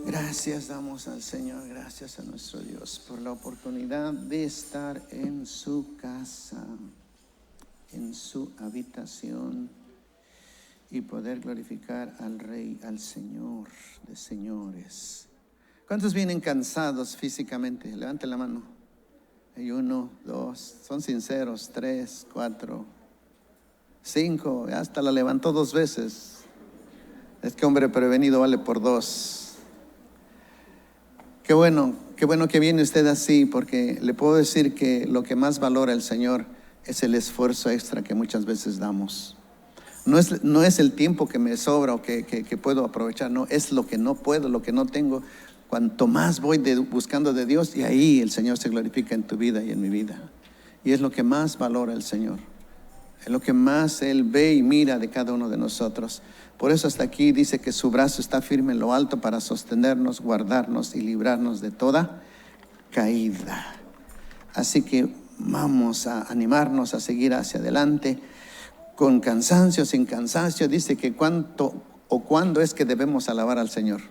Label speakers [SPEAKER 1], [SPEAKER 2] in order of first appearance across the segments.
[SPEAKER 1] Gracias damos al Señor, gracias a nuestro Dios por la oportunidad de estar en su casa, en su habitación y poder glorificar al Rey, al Señor de señores. ¿Cuántos vienen cansados físicamente? Levanten la mano. Hay 1, 2, son sinceros, 3, 4, 5, hasta la levantó 2 veces. Es que hombre prevenido vale por 2. Qué bueno que viene usted así, porque le puedo decir que lo que más valora el Señor es el esfuerzo extra que muchas veces damos. No es el tiempo que me sobra o que puedo aprovechar, no, es lo que no puedo, lo que no tengo. Cuanto más voy buscando de Dios, y ahí el Señor se glorifica en tu vida y en mi vida. Y es lo que más valora el Señor. Es lo que más Él ve y mira de cada uno de nosotros. Por eso hasta aquí dice que su brazo está firme en lo alto para sostenernos, guardarnos y librarnos de toda caída. Así que vamos a animarnos a seguir hacia adelante, con cansancio, sin cansancio. Dice que cuánto o cuándo es que debemos alabar al Señor.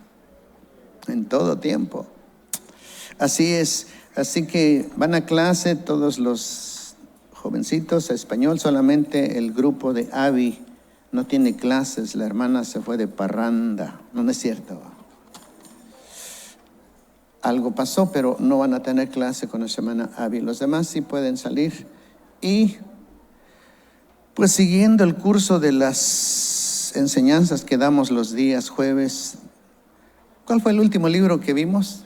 [SPEAKER 1] En todo tiempo. Así es. Así que van a clase todos los jovencitos a español, solamente el grupo de Abby no tiene clases, la hermana se fue de parranda. No es cierto. Algo pasó, pero no van a tener clase con la hermana Abby. Los demás sí pueden salir. Y pues siguiendo el curso de las enseñanzas que damos los días jueves. ¿Cuál fue el último libro que vimos?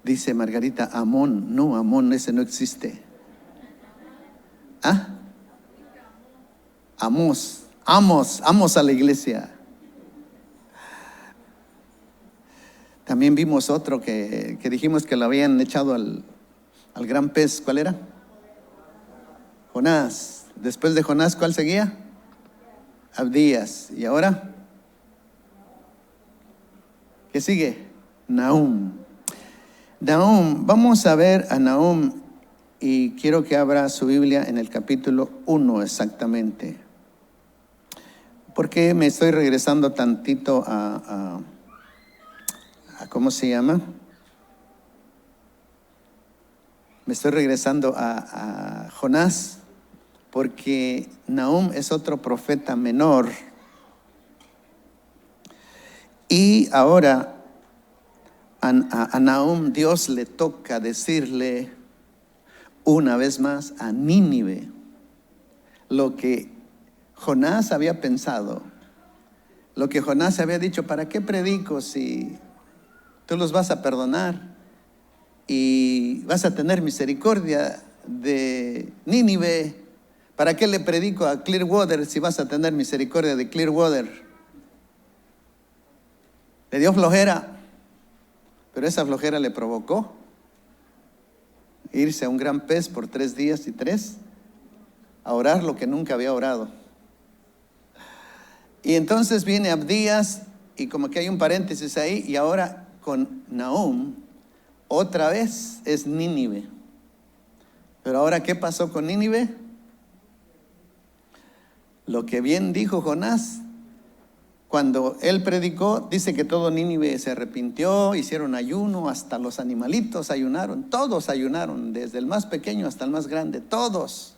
[SPEAKER 1] Dice Margarita, Amón. No, Amón, ese no existe. Amos a la iglesia. También vimos otro que dijimos que lo habían echado al gran pez. ¿Cuál era? Jonás. Después de Jonás, ¿cuál seguía? Abdías. ¿Y ahora? ¿Qué sigue? Nahum. Vamos a ver a Nahum y quiero que abra su Biblia en el capítulo 1 exactamente. Porque me estoy regresando tantito a ¿cómo se llama? Me estoy regresando a Jonás, porque Nahum es otro profeta menor. Y ahora a Nahum Dios le toca decirle una vez más a Nínive lo que Jonás había pensado, lo que Jonás había dicho: ¿para qué predico si tú los vas a perdonar y vas a tener misericordia de Nínive? ¿Para qué le predico a Clearwater si vas a tener misericordia de Clearwater? Le dio flojera. Pero esa flojera le provocó irse a un gran pez por 3 días y 3 a orar lo que nunca había orado. Y entonces viene Abdías y como que hay un paréntesis ahí, y ahora con Nahum otra vez es Nínive. Pero ahora, ¿qué pasó con Nínive? Lo que bien dijo Jonás. Cuando él predicó, dice que todo Nínive se arrepintió, hicieron ayuno, hasta los animalitos ayunaron, todos ayunaron, desde el más pequeño hasta el más grande, todos,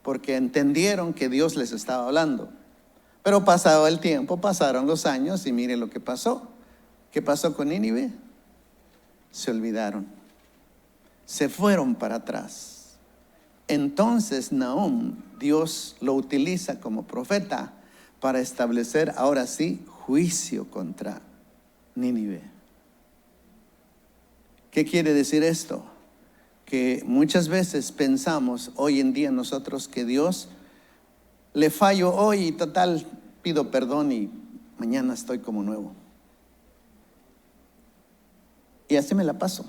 [SPEAKER 1] porque entendieron que Dios les estaba hablando. Pero pasado el tiempo, pasaron los años y mire lo que pasó. ¿Qué pasó con Nínive? Se olvidaron, se fueron para atrás. Entonces Nahum, Dios lo utiliza como profeta para establecer ahora sí juicio contra Nínive. ¿Qué quiere decir esto? Que muchas veces pensamos hoy en día nosotros que Dios, le fallo hoy y total pido perdón y mañana estoy como nuevo. Y así me la paso.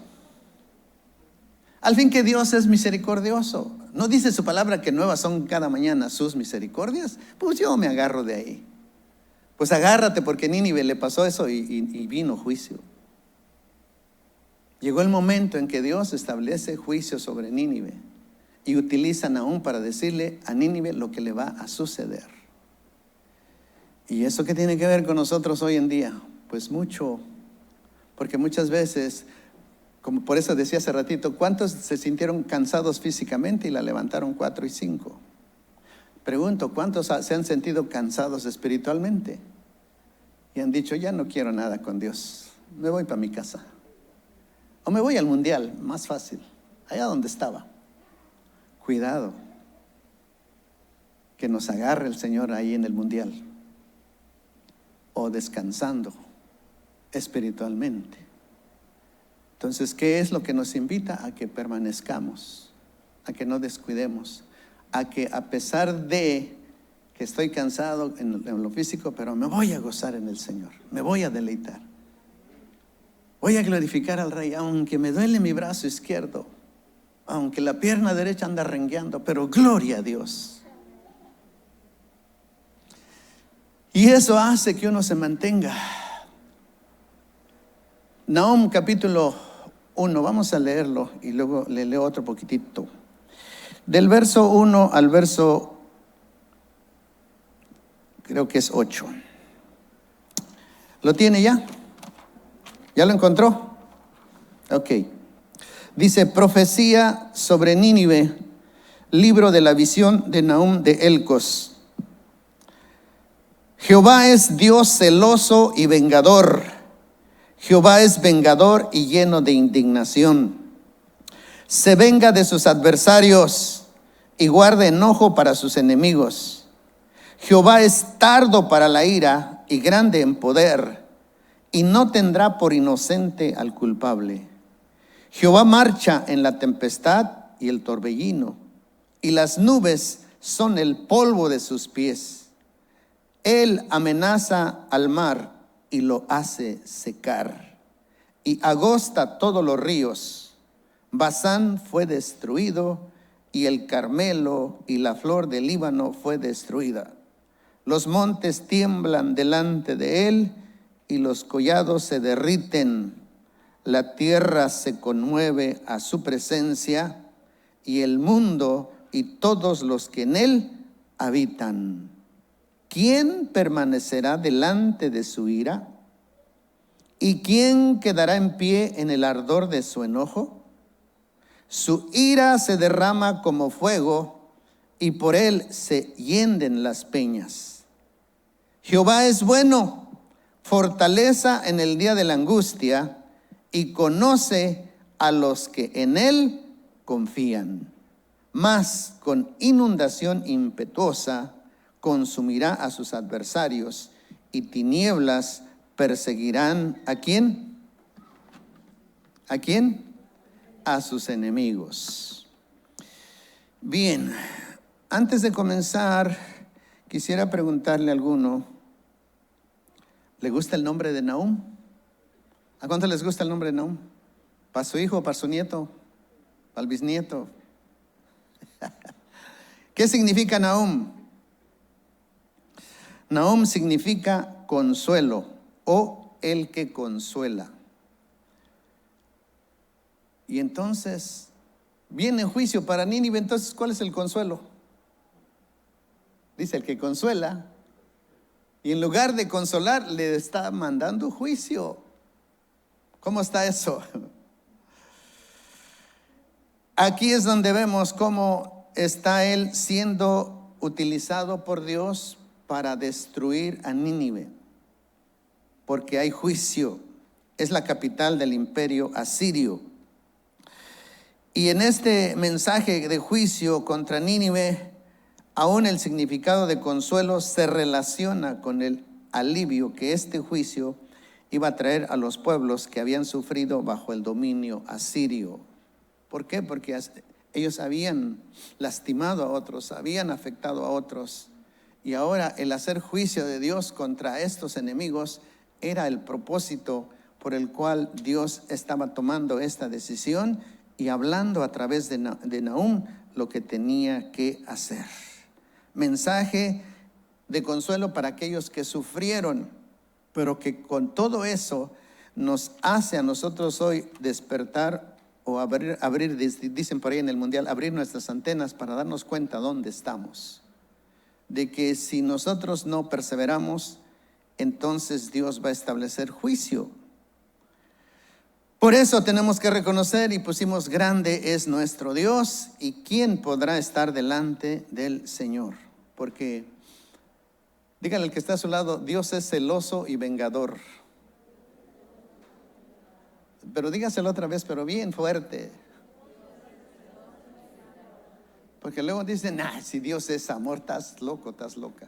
[SPEAKER 1] Al fin que Dios es misericordioso. ¿No dice su palabra que nuevas son cada mañana sus misericordias? Pues yo me agarro de ahí. Pues agárrate, porque Nínive le pasó eso y vino juicio. Llegó el momento en que Dios establece juicio sobre Nínive. y utilizan aún para decirle a Nínive lo que le va a suceder. ¿Y eso qué tiene que ver con nosotros hoy en día? Pues mucho, porque muchas veces, como por eso decía hace ratito, ¿cuántos se sintieron cansados físicamente y la levantaron 4 y 5? Pregunto, ¿cuántos se han sentido cansados espiritualmente? Y han dicho, ya no quiero nada con Dios, me voy para mi casa. O me voy al mundial, más fácil, allá donde estaba. Cuidado, que nos agarre el Señor ahí en el mundial. O descansando espiritualmente. Entonces, ¿qué es lo que nos invita? A que permanezcamos, a que no descuidemos, a que a pesar de que estoy cansado en lo físico, pero me voy a gozar en el Señor, me voy a deleitar. Voy a glorificar al Rey, aunque me duele mi brazo izquierdo, aunque la pierna derecha anda rengueando, pero gloria a Dios. Y eso hace que uno se mantenga. Nahum capítulo 1, vamos a leerlo y luego le leo otro poquitito. Del verso 1 al verso, creo que es 8. ¿Lo tiene ya? ¿Ya lo encontró? Ok. Dice, profecía sobre Nínive, libro de la visión de Nahum de Elcos. Jehová es Dios celoso y vengador. Jehová es vengador y lleno de indignación. Se venga de sus adversarios y guarda enojo para sus enemigos. Jehová es tardo para la ira y grande en poder, y no tendrá por inocente al culpable. Jehová marcha en la tempestad y el torbellino, y las nubes son el polvo de sus pies. Él amenaza al mar y lo hace secar, y agosta todos los ríos. Basán fue destruido, y el Carmelo y la flor del Líbano fue destruida. Los montes tiemblan delante de él, y los collados se derriten. La tierra se conmueve a su presencia, y el mundo y todos los que en él habitan. ¿Quién permanecerá delante de su ira? ¿Y quién quedará en pie en el ardor de su enojo? Su ira se derrama como fuego, y por él se hienden las peñas. Jehová es bueno, fortaleza en el día de la angustia, y conoce a los que en él confían. Mas con inundación impetuosa consumirá a sus adversarios, y tinieblas perseguirán ¿a quién? ¿A quién? A sus enemigos. Bien, antes de comenzar, quisiera preguntarle a alguno, ¿le gusta el nombre de Nahum? ¿A cuánto les gusta el nombre de Nahum? ¿Para su hijo, para su nieto, para el bisnieto? ¿Qué significa Nahum? Nahum significa consuelo o el que consuela. Y entonces viene juicio para Nínive. Entonces, ¿cuál es el consuelo? Dice el que consuela, y en lugar de consolar le está mandando juicio. ¿Cómo está eso? Aquí es donde vemos cómo está él siendo utilizado por Dios para destruir a Nínive, porque hay juicio. Es la capital del imperio asirio. Y en este mensaje de juicio contra Nínive, aún el significado de consuelo se relaciona con el alivio que este juicio iba a traer a los pueblos que habían sufrido bajo el dominio asirio. ¿Por qué? Porque ellos habían lastimado a otros, habían afectado a otros. Y ahora el hacer juicio de Dios contra estos enemigos era el propósito por el cual Dios estaba tomando esta decisión y hablando a través de Nahum lo que tenía que hacer. Mensaje de consuelo para aquellos que sufrieron, pero que con todo eso nos hace a nosotros hoy despertar o abrir, dicen por ahí en el mundial, abrir nuestras antenas para darnos cuenta dónde estamos. De que si nosotros no perseveramos, entonces Dios va a establecer juicio. Por eso tenemos que reconocer y pusimos: grande es nuestro Dios, y quién podrá estar delante del Señor. Porque, dígale al que está a su lado: Dios es celoso y vengador. Pero dígaselo otra vez, pero bien fuerte. Porque luego dicen: si Dios es amor, estás loco, estás loca.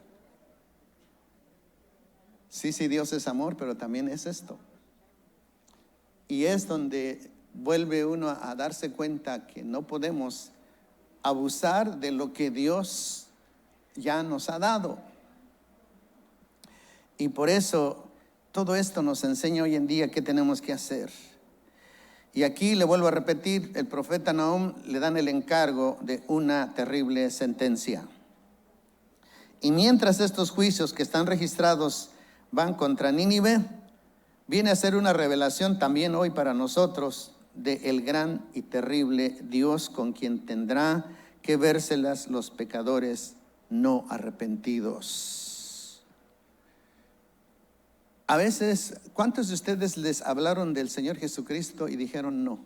[SPEAKER 1] Sí, Dios es amor, pero también es esto. Y es donde vuelve uno a darse cuenta que no podemos abusar de lo que Dios ya nos ha dado. Y por eso todo esto nos enseña hoy en día qué tenemos que hacer. Y aquí le vuelvo a repetir, el profeta Nahum le dan el encargo de una terrible sentencia. Y mientras estos juicios que están registrados van contra Nínive, viene a ser una revelación también hoy para nosotros del gran y terrible Dios con quien tendrá que vérselas los pecadores no arrepentidos. A veces, ¿cuántos de ustedes les hablaron del Señor Jesucristo y dijeron no?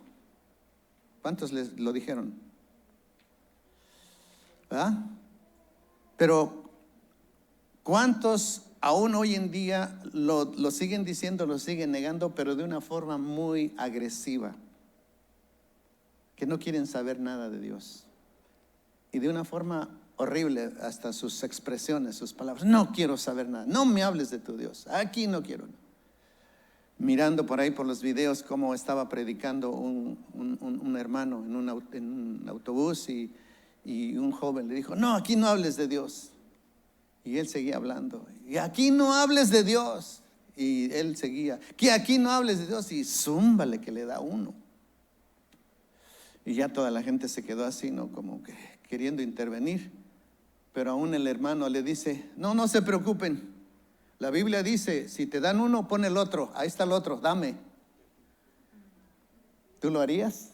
[SPEAKER 1] ¿Cuántos les lo dijeron? ¿Verdad? Pero ¿cuántos aún hoy en día lo siguen diciendo, lo siguen negando, pero de una forma muy agresiva? Que no quieren saber nada de Dios. Y de una forma horrible, hasta sus expresiones, sus palabras: no quiero saber nada, no me hables de tu Dios, aquí no quiero. Mirando por ahí por los videos cómo estaba predicando un hermano en un autobús, y un joven le dijo: no, aquí no hables de Dios. Y él seguía hablando: y aquí no hables de Dios. Y él seguía: que aquí no hables de Dios. Y zúmbale que le da uno. Y ya toda la gente se quedó así, ¿no? Como que queriendo intervenir. Pero aún el hermano le dice: no se preocupen. La Biblia dice: si te dan uno, pon el otro. Ahí está el otro, dame. ¿Tú lo harías?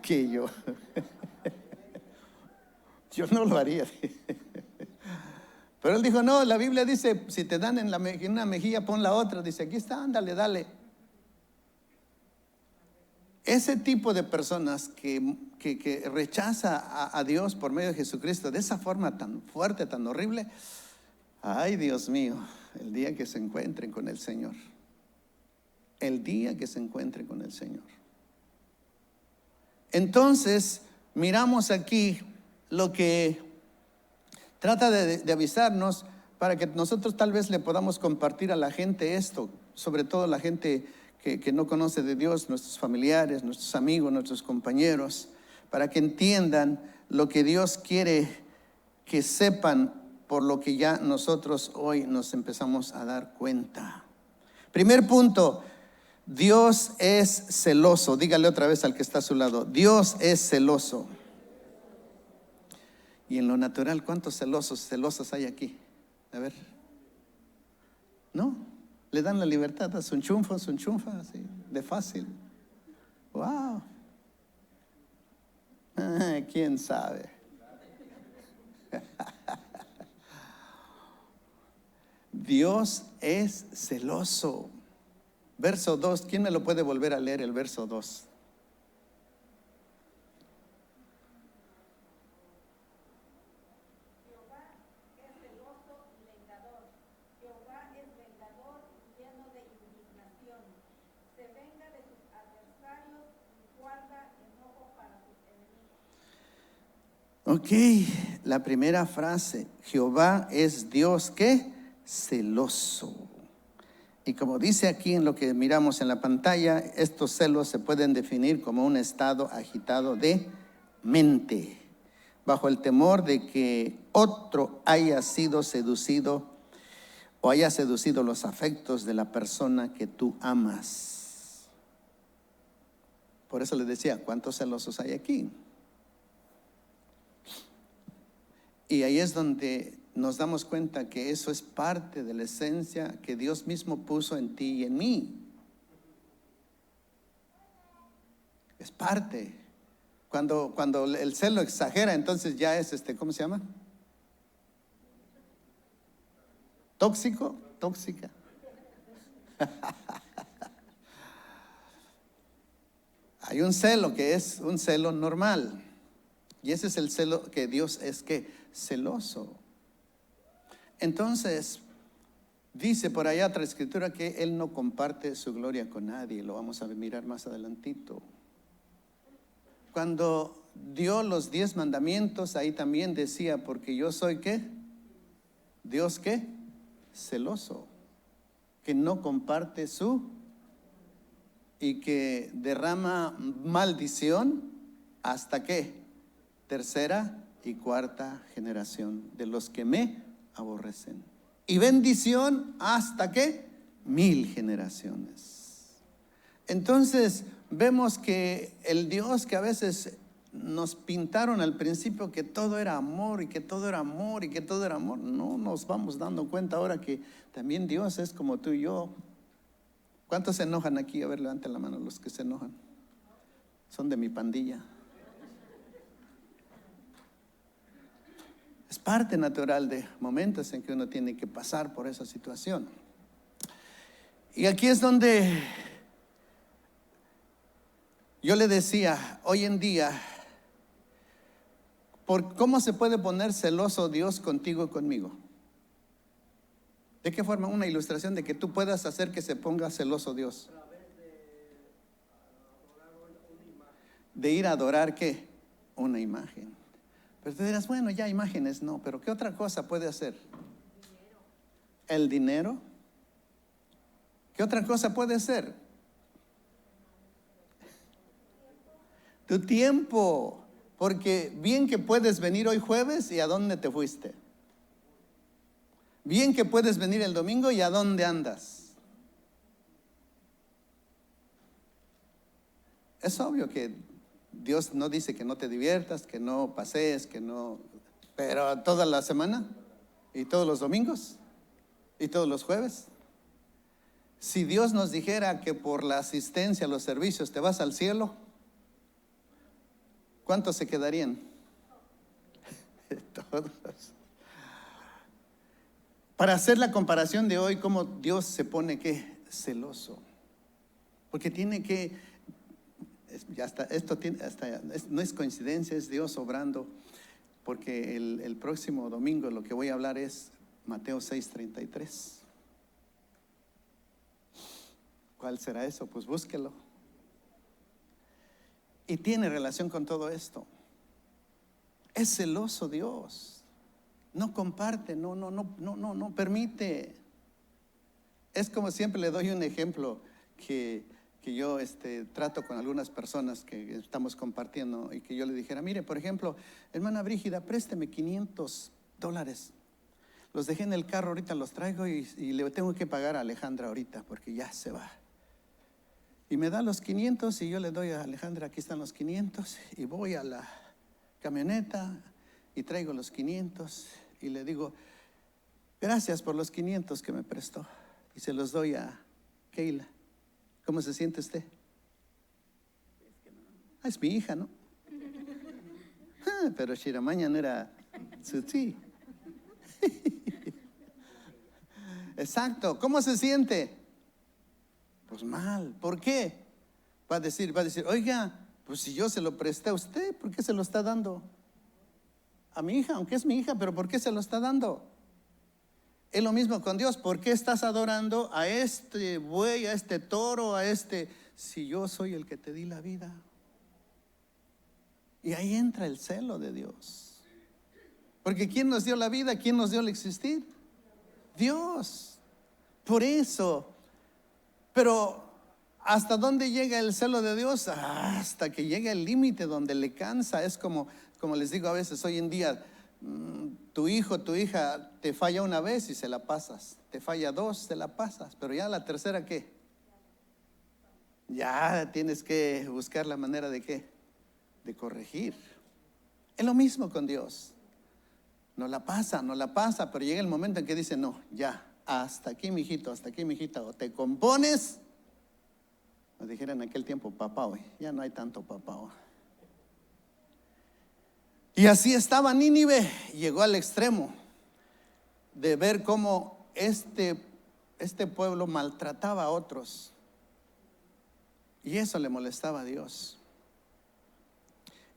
[SPEAKER 1] Que yo. Yo no lo haría. Pero él dijo: no, la Biblia dice: si te dan en una mejilla, pon la otra. Dice: aquí está, ándale, dale. Ese tipo de personas que rechaza a Dios por medio de Jesucristo de esa forma tan fuerte, tan horrible, ay, Dios mío, el día que se encuentren con el Señor. El día que se encuentren con el Señor. Entonces, miramos aquí lo que trata de avisarnos para que nosotros tal vez le podamos compartir a la gente esto, sobre todo la gente que no conoce de Dios, nuestros familiares, nuestros amigos, nuestros compañeros, para que entiendan lo que Dios quiere que sepan, por lo que ya nosotros hoy nos empezamos a dar cuenta. Primer punto: Dios es celoso. Dígale otra vez al que está a su lado: Dios es celoso. Y en lo natural, ¿cuántos celosas hay aquí? A ver. ¿No? Le dan la libertad a su enchunfa, así, de fácil. ¡Wow! ¿Quién sabe? Dios es celoso. Verso 2, ¿quién me lo puede volver a leer el verso 2? Ok, la primera frase: Jehová es Dios, ¿qué? Celoso. Y como dice aquí en lo que miramos en la pantalla, estos celos se pueden definir como un estado agitado de mente, bajo el temor de que otro haya sido seducido o haya seducido los afectos de la persona que tú amas. Por eso les decía: ¿cuántos celosos hay aquí? Y ahí es donde nos damos cuenta que eso es parte de la esencia que Dios mismo puso en ti y en mí. Es parte. Cuando el celo exagera, entonces ya es ¿cómo se llama? Tóxico, tóxica. Hay un celo que es un celo normal. Y ese es el celo que Dios es celoso. Entonces, dice por allá otra escritura que Él no comparte su gloria con nadie. Lo vamos a mirar más adelantito. Cuando dio los 10 mandamientos, ahí también decía, porque yo soy ¿qué? Dios ¿qué? Celoso, que no comparte y que derrama maldición hasta ¿qué? Tercera y cuarta generación de los que me aborrecen. Y bendición hasta ¿qué? 1000 generaciones. Entonces vemos que el Dios que a veces nos pintaron al principio que todo era amor y que todo era amor y que todo era amor, no nos vamos dando cuenta ahora que también Dios es como tú y yo. ¿Cuántos se enojan aquí? A ver, levanten la mano los que se enojan. Son de mi pandilla. Es parte natural de momentos en que uno tiene que pasar por esa situación. Y aquí es donde yo le decía, hoy en día, ¿cómo se puede poner celoso Dios contigo y conmigo? ¿De qué forma? Una ilustración de que tú puedas hacer que se ponga celoso Dios. De ir a adorar ¿qué? Una imagen. Pero tú dirás, bueno, ya imágenes no, pero ¿qué otra cosa puede hacer? El dinero. ¿Qué otra cosa puede ser? Tu tiempo. Porque bien que puedes venir hoy jueves y ¿a dónde te fuiste? Bien que puedes venir el domingo y ¿a dónde andas? Es obvio que Dios no dice que no te diviertas, que no pasees, que no, pero toda la semana y todos los domingos y todos los jueves. Si Dios nos dijera que por la asistencia a los servicios te vas al cielo, ¿cuántos se quedarían? Todos. Para hacer la comparación de hoy, cómo Dios se pone ¿qué? Celoso. Porque tiene que, no es coincidencia, es Dios obrando. Porque el próximo domingo lo que voy a hablar es Mateo 6:33. ¿Cuál será eso? Pues búsquelo. Y tiene relación con todo esto. Es celoso Dios. No comparte, no permite. Es como siempre le doy un ejemplo que yo trato con algunas personas que estamos compartiendo y que yo le dijera, mire, por ejemplo, hermana Brígida, présteme $500. Los dejé en el carro, ahorita los traigo y le tengo que pagar a Alejandra ahorita porque ya se va. Y me da los 500 y yo le doy a Alejandra, aquí están los 500, y voy a la camioneta y traigo los 500 y le digo, gracias por los 500 que me prestó, y se los doy a Keila. ¿Cómo se siente usted? Es mi hija, ¿no? Pero Shiramaña no era su tía. Exacto. ¿Cómo se siente? Pues mal. ¿Por qué? Va a decir, oiga, pues si yo se lo presté a usted, ¿por qué se lo está dando a mi hija? Aunque es mi hija, pero ¿por qué se lo está dando? Es lo mismo con Dios. ¿Por qué estás adorando a este buey, a este toro, si yo soy el que te di la vida? Y ahí entra el celo de Dios. Porque ¿quién nos dio la vida? ¿Quién nos dio el existir? Dios. Por eso. Pero ¿hasta dónde llega el celo de Dios? Hasta que llega el límite donde le cansa. Es como les digo a veces hoy en día, tu hijo, tu hija te falla una vez y se la pasas. Te falla dos, se la pasas. Pero ya la tercera, ¿qué? Ya tienes que buscar la manera de ¿qué? De corregir. Es lo mismo con Dios. No la pasa, pero llega el momento en que dice, no, ya, hasta aquí, mijito, hasta aquí, mijita, o te compones Nos dijeron en aquel tiempo papá, hoy ya no hay tanto papá. Y así estaba Nínive, llegó al extremo de ver cómo este pueblo maltrataba a otros. Y eso le molestaba a Dios.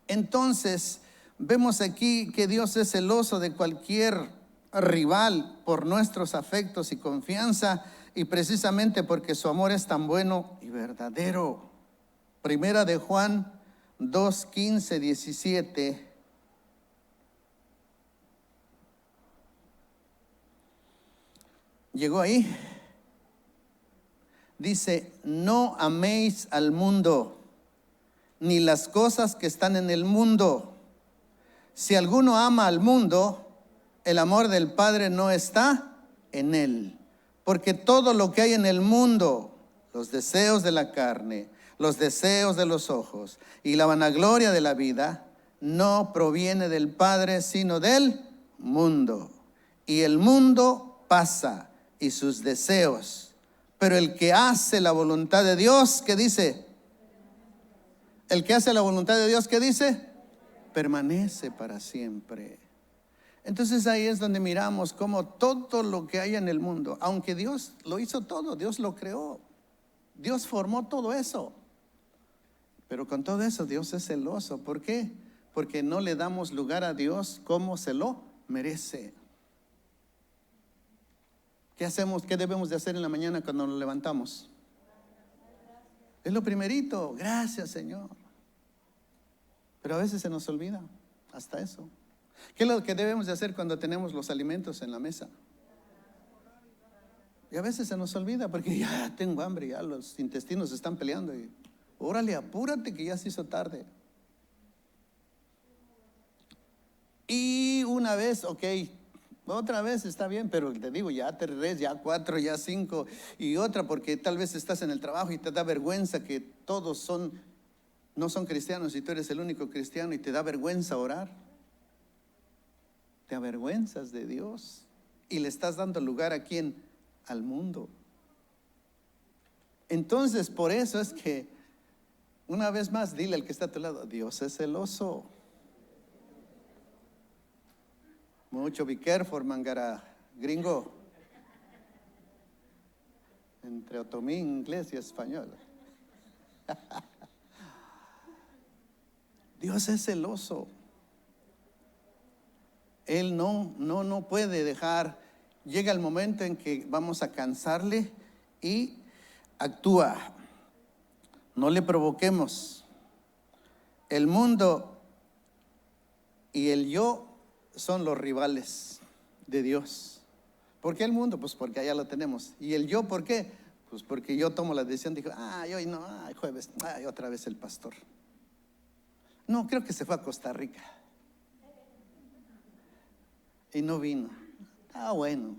[SPEAKER 1] Entonces, vemos aquí que Dios es celoso de cualquier rival por nuestros afectos y confianza, y precisamente porque su amor es tan bueno y verdadero. Primera de Juan 2, 15, 17. Llegó ahí. Dice: no améis al mundo, ni las cosas que están en el mundo. Si alguno ama al mundo, el amor del Padre no está en él. Porque todo lo que hay en el mundo, los deseos de la carne, los deseos de los ojos y la vanagloria de la vida, no proviene del Padre, sino del mundo. Y el mundo pasa y sus deseos, pero el que hace la voluntad de Dios, ¿qué dice? El que hace la voluntad de Dios, ¿qué dice? Permanece para siempre. Entonces ahí es donde miramos cómo todo lo que hay en el mundo, aunque Dios lo hizo todo, Dios lo creó, Dios formó todo eso, pero con todo eso Dios es celoso. ¿Por qué? Porque no le damos lugar a Dios como se lo merece. ¿Qué hacemos? ¿Qué debemos de hacer en la mañana cuando nos levantamos? Es lo primerito. Gracias, Señor. Pero a veces se nos olvida hasta eso. ¿Qué es lo que debemos de hacer cuando tenemos los alimentos en la mesa? Y a veces se nos olvida porque ya tengo hambre, ya los intestinos están peleando y órale, apúrate que ya se hizo tarde. Y una vez, ok, otra vez está bien, pero te digo, ya 3, ya 4, ya 5, y otra porque tal vez estás en el trabajo y te da vergüenza que todos no son cristianos y tú eres el único cristiano y te da vergüenza orar. Te avergüenzas de Dios y le estás dando lugar ¿a quién? Al mundo. Entonces, por eso es que una vez más dile al que está a tu lado: Dios es celoso. Mucho be careful, mangara gringo. Entre otomí, inglés y español. Dios es celoso. Él no puede dejar. Llega el momento en que vamos a cansarle y actúa. No le provoquemos. El mundo y el yo son los rivales de Dios. ¿Por qué el mundo? Pues porque allá lo tenemos. ¿Y el yo por qué? Pues porque yo tomo la decisión. Digo, hoy no, jueves, otra vez el pastor. No, creo que se fue a Costa Rica y no vino. Bueno.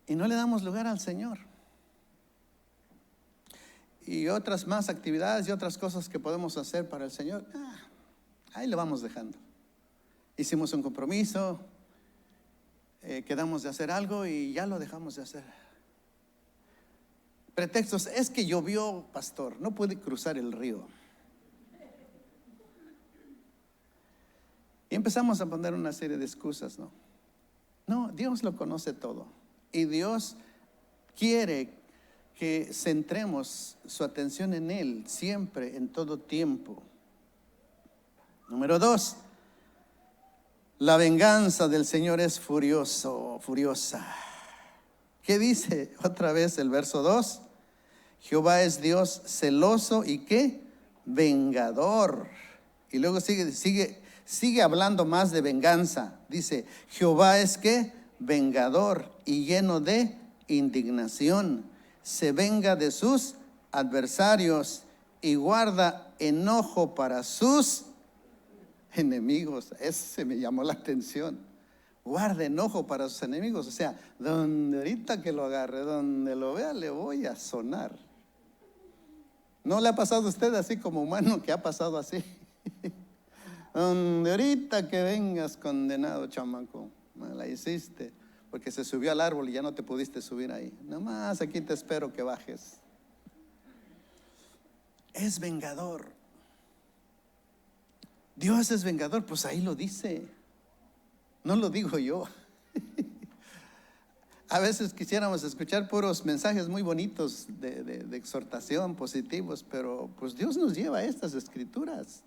[SPEAKER 1] Y no le damos lugar al Señor. Y otras más actividades y otras cosas que podemos hacer para el Señor, ahí lo vamos dejando. Hicimos un compromiso, quedamos de hacer algo y ya lo dejamos de hacer. Pretextos: es que llovió, pastor, no pude cruzar el río. Y empezamos a poner una serie de excusas, No, Dios lo conoce todo. Y Dios quiere que centremos su atención en Él siempre, en todo tiempo. Número 2, la venganza del Señor es furiosa. ¿Qué dice otra vez el verso 2? Jehová es Dios celoso y ¿qué? Vengador. Y luego sigue hablando más de venganza. Dice: Jehová es ¿qué? Vengador y lleno de indignación. Se venga de sus adversarios y guarda enojo para sus enemigos. Ese me llamó la atención. Guarda enojo para sus enemigos. O sea, donde ahorita que lo agarre, donde lo vea, le voy a sonar. ¿No le ha pasado a usted así como humano que ha pasado así? Donde ahorita que vengas, condenado chamaco, me la hiciste porque se subió al árbol y ya no te pudiste subir ahí. Nomás aquí te espero que bajes. es vengador. Dios es vengador, pues ahí lo dice. No lo digo yo. A veces quisiéramos escuchar puros mensajes muy bonitos de exhortación, positivos, pero pues Dios nos lleva a estas escrituras.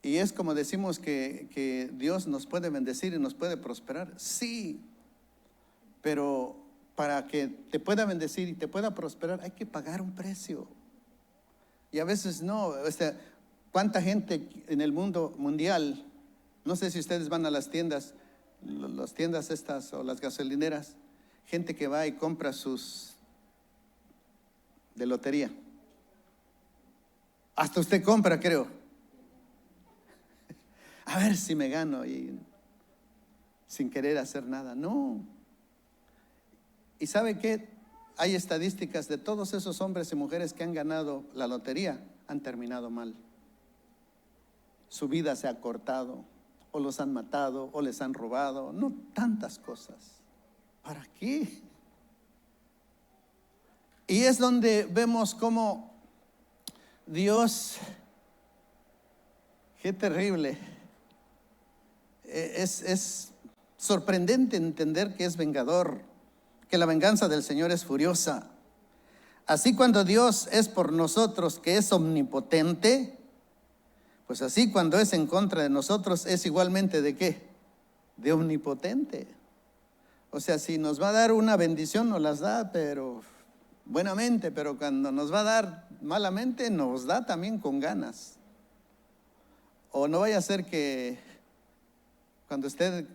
[SPEAKER 1] Y es como decimos que Dios nos puede bendecir y nos puede prosperar. Sí, pero para que te pueda bendecir y te pueda prosperar hay que pagar un precio. Y a veces no. ¿Cuánta gente en el mundo mundial? No sé si ustedes van a las tiendas estas o las gasolineras, gente que va y compra sus de lotería. Hasta usted compra, creo. A ver si me gano, y sin querer hacer nada. No. ¿Y sabe qué? Hay estadísticas de todos esos hombres y mujeres que han ganado la lotería, han terminado mal. Su vida se ha cortado, o los han matado, o les han robado, no, tantas cosas. ¿Para qué? Y es donde vemos cómo Dios, qué terrible, es sorprendente entender que es vengador, que la venganza del Señor es furiosa. Así cuando Dios es por nosotros, que es omnipotente, pues así cuando es en contra de nosotros es igualmente ¿de qué? De omnipotente. O sea, si nos va a dar una bendición nos las da, pero buenamente, pero cuando nos va a dar malamente nos da también con ganas. O no vaya a ser que cuando usted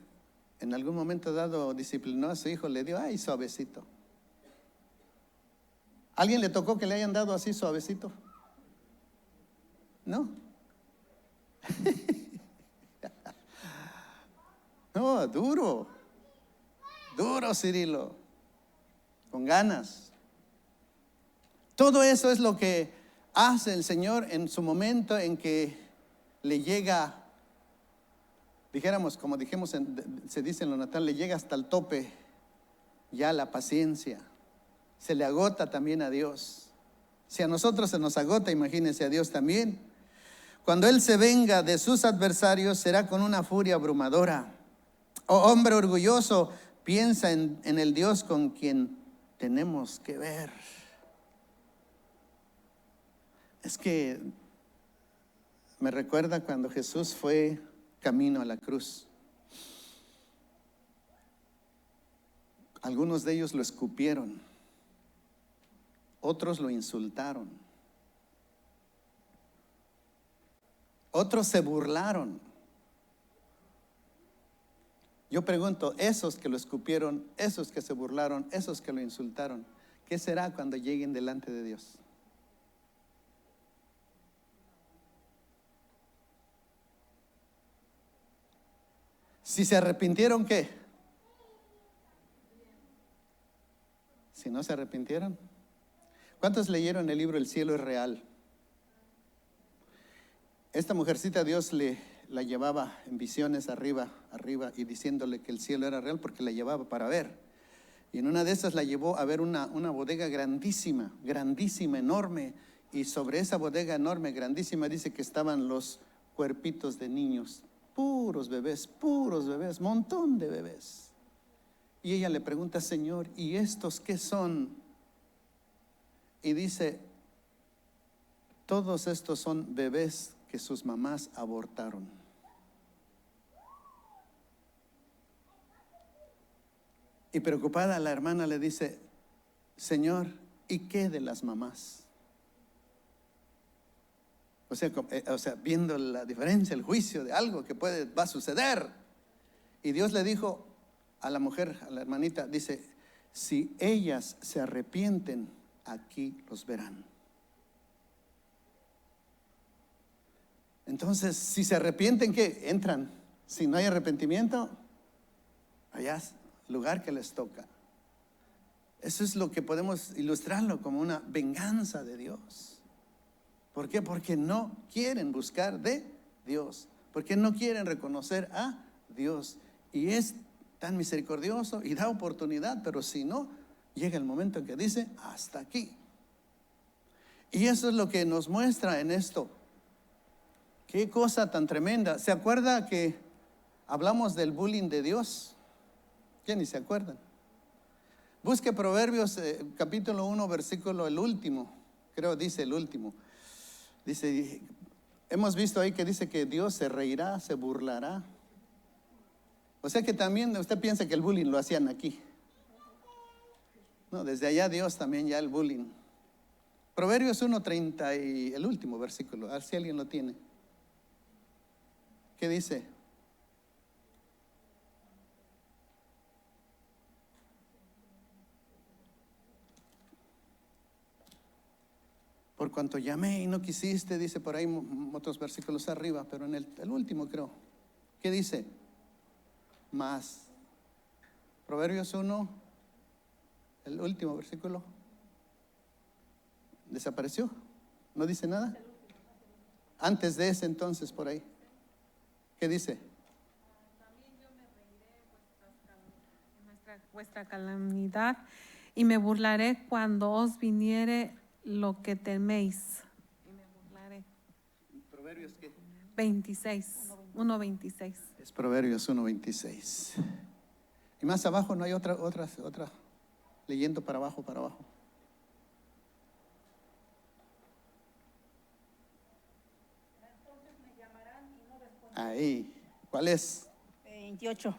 [SPEAKER 1] en algún momento dado disciplinó a su hijo, le dio, ay, suavecito. ¿Alguien le tocó que le hayan dado así suavecito? ¿No? No, duro, Cirilo, con ganas. Todo eso es lo que hace el Señor en su momento en que le llega, dijéramos, como dijimos, se dice en lo natal, le llega hasta el tope ya la paciencia, se le agota también a Dios. Si a nosotros se nos agota, imagínense a Dios también. Cuando Él se venga de sus adversarios, será con una furia abrumadora. Oh hombre orgulloso, piensa en el Dios con quien tenemos que ver. Es que me recuerda cuando Jesús fue camino a la cruz. Algunos de ellos lo escupieron, otros lo insultaron, otros se burlaron. Yo pregunto, esos que lo escupieron, esos que se burlaron, esos que lo insultaron, ¿qué será cuando lleguen delante de Dios? Si se arrepintieron, ¿qué? Si no se arrepintieron. ¿Cuántos leyeron el libro El cielo es real? Esta mujercita Dios la llevaba en visiones arriba, y diciéndole que el cielo era real porque la llevaba para ver. Y en una de esas la llevó a ver una bodega grandísima, enorme. Y sobre esa bodega enorme, grandísima, dice que estaban los cuerpitos de niños, puros bebés, montón de bebés. Y ella le pregunta, Señor, ¿y estos qué son? Y dice, todos estos son bebés que sus mamás abortaron. Y preocupada la hermana le dice, Señor, ¿y qué de las mamás? O sea, viendo la diferencia, el juicio de algo que va a suceder. Y Dios le dijo a la mujer, a la hermanita, dice, si ellas se arrepienten, aquí los verán. Entonces, si se arrepienten, ¿qué? Entran. Si no hay arrepentimiento, allá es el lugar que les toca. Eso es lo que podemos ilustrarlo como una venganza de Dios. ¿Por qué? Porque no quieren buscar de Dios, porque no quieren reconocer a Dios. Y es tan misericordioso y da oportunidad, pero si no, llega el momento en que dice, hasta aquí. Y eso es lo que nos muestra en esto. Qué cosa tan tremenda. ¿Se acuerda que hablamos del bullying de Dios? ¿Quién ni se acuerdan? Busque Proverbios capítulo 1, versículo el último. Creo dice el último. Dice, hemos visto ahí que dice que Dios se reirá, se burlará. O sea que también usted piensa que el bullying lo hacían aquí. No, desde allá Dios también ya el bullying. Proverbios 1:30 y el último versículo, a ver si alguien lo tiene. ¿Qué dice? Por cuanto llamé y no quisiste, dice por ahí otros versículos arriba, pero en el último creo. ¿Qué dice? Más. Proverbios 1, el último versículo. ¿Desapareció? ¿No dice nada? Antes de ese entonces por ahí. ¿Qué dice?
[SPEAKER 2] También yo me reiré vuestra calamidad y me burlaré cuando os viniere lo que teméis. Y me burlaré.
[SPEAKER 1] ¿Proverbios qué?
[SPEAKER 2] 1:26.
[SPEAKER 1] Es Proverbios 1:26. Y más abajo no hay otra, leyendo para abajo, Ahí, ¿cuál es?
[SPEAKER 3] 28.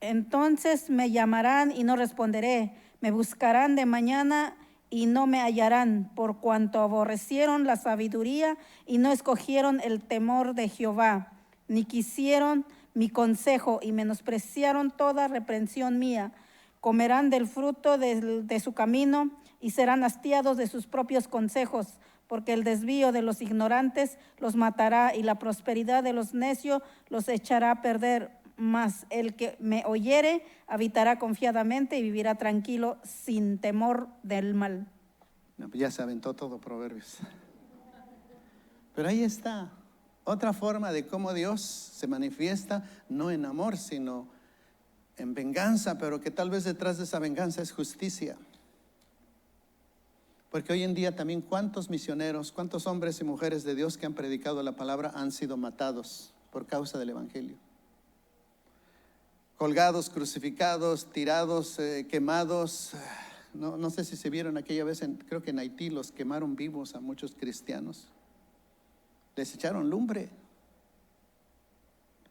[SPEAKER 3] Entonces me llamarán y no responderé, me buscarán de mañana y no me hallarán, por cuanto aborrecieron la sabiduría y no escogieron el temor de Jehová, ni quisieron mi consejo y menospreciaron toda reprensión mía. Comerán del fruto de su camino y serán hastiados de sus propios consejos, porque el desvío de los ignorantes los matará y la prosperidad de los necios los echará a perder. Mas el que me oyere habitará confiadamente y vivirá tranquilo sin temor del mal.
[SPEAKER 1] No, pues ya se aventó todo Proverbios. Pero ahí está, otra forma de cómo Dios se manifiesta, no en amor, sino en venganza, pero que tal vez detrás de esa venganza es justicia. Porque hoy en día también cuántos misioneros, cuántos hombres y mujeres de Dios que han predicado la palabra han sido matados por causa del evangelio. Colgados, crucificados, tirados, quemados. No sé si se vieron aquella vez, creo que en Haití los quemaron vivos a muchos cristianos. Les echaron lumbre.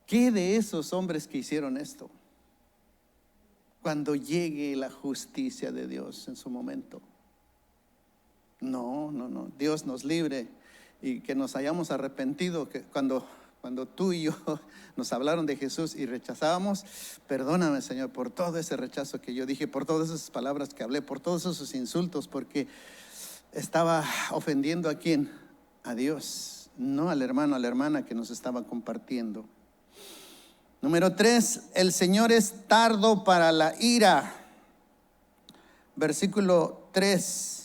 [SPEAKER 1] ¿Qué de esos hombres que hicieron esto? Cuando llegue la justicia de Dios en su momento. No, Dios nos libre y que nos hayamos arrepentido, que cuando tú y yo nos hablaron de Jesús y rechazábamos, perdóname Señor por todo ese rechazo que yo dije, por todas esas palabras que hablé, por todos esos insultos, porque estaba ofendiendo ¿a quién? A Dios, no al hermano, a la hermana que nos estaba compartiendo. Número 3, el Señor es tardo para la ira. Versículo 3.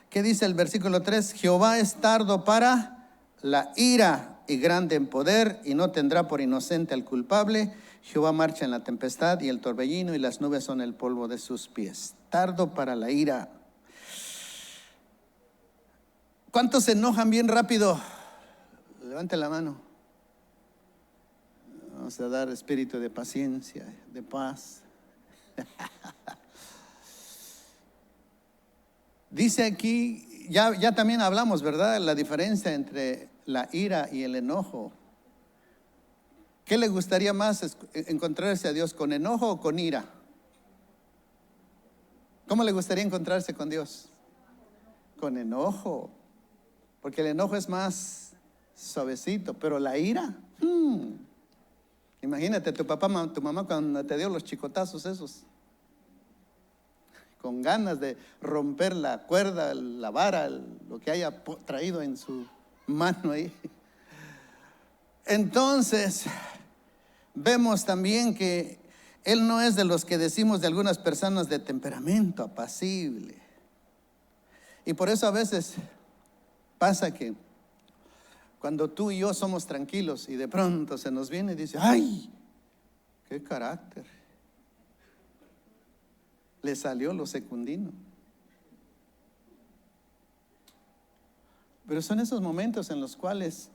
[SPEAKER 1] ¿Qué dice el versículo 3? Jehová es tardo para la ira y grande en poder, y no tendrá por inocente al culpable. Jehová marcha en la tempestad y el torbellino, y las nubes son el polvo de sus pies. Tardo para la ira. ¿Cuántos se enojan bien rápido? Levante la mano. Vamos a dar espíritu de paciencia, de paz. Dice aquí, ya también hablamos, ¿verdad? La diferencia entre la ira y el enojo. ¿Qué le gustaría más encontrarse a Dios, con enojo o con ira? ¿Cómo le gustaría encontrarse con Dios? Con enojo, porque el enojo es más suavecito, pero la ira, imagínate tu papá, tu mamá cuando te dio los chicotazos esos, con ganas de romper la cuerda, la vara, lo que haya traído en su mano ahí. Entonces, vemos también que Él no es de los que decimos de algunas personas de temperamento apacible. Y por eso a veces pasa que cuando tú y yo somos tranquilos y de pronto se nos viene y dice, ¡ay! ¡Qué carácter! Le salió lo secundino. Pero son esos momentos en los cuales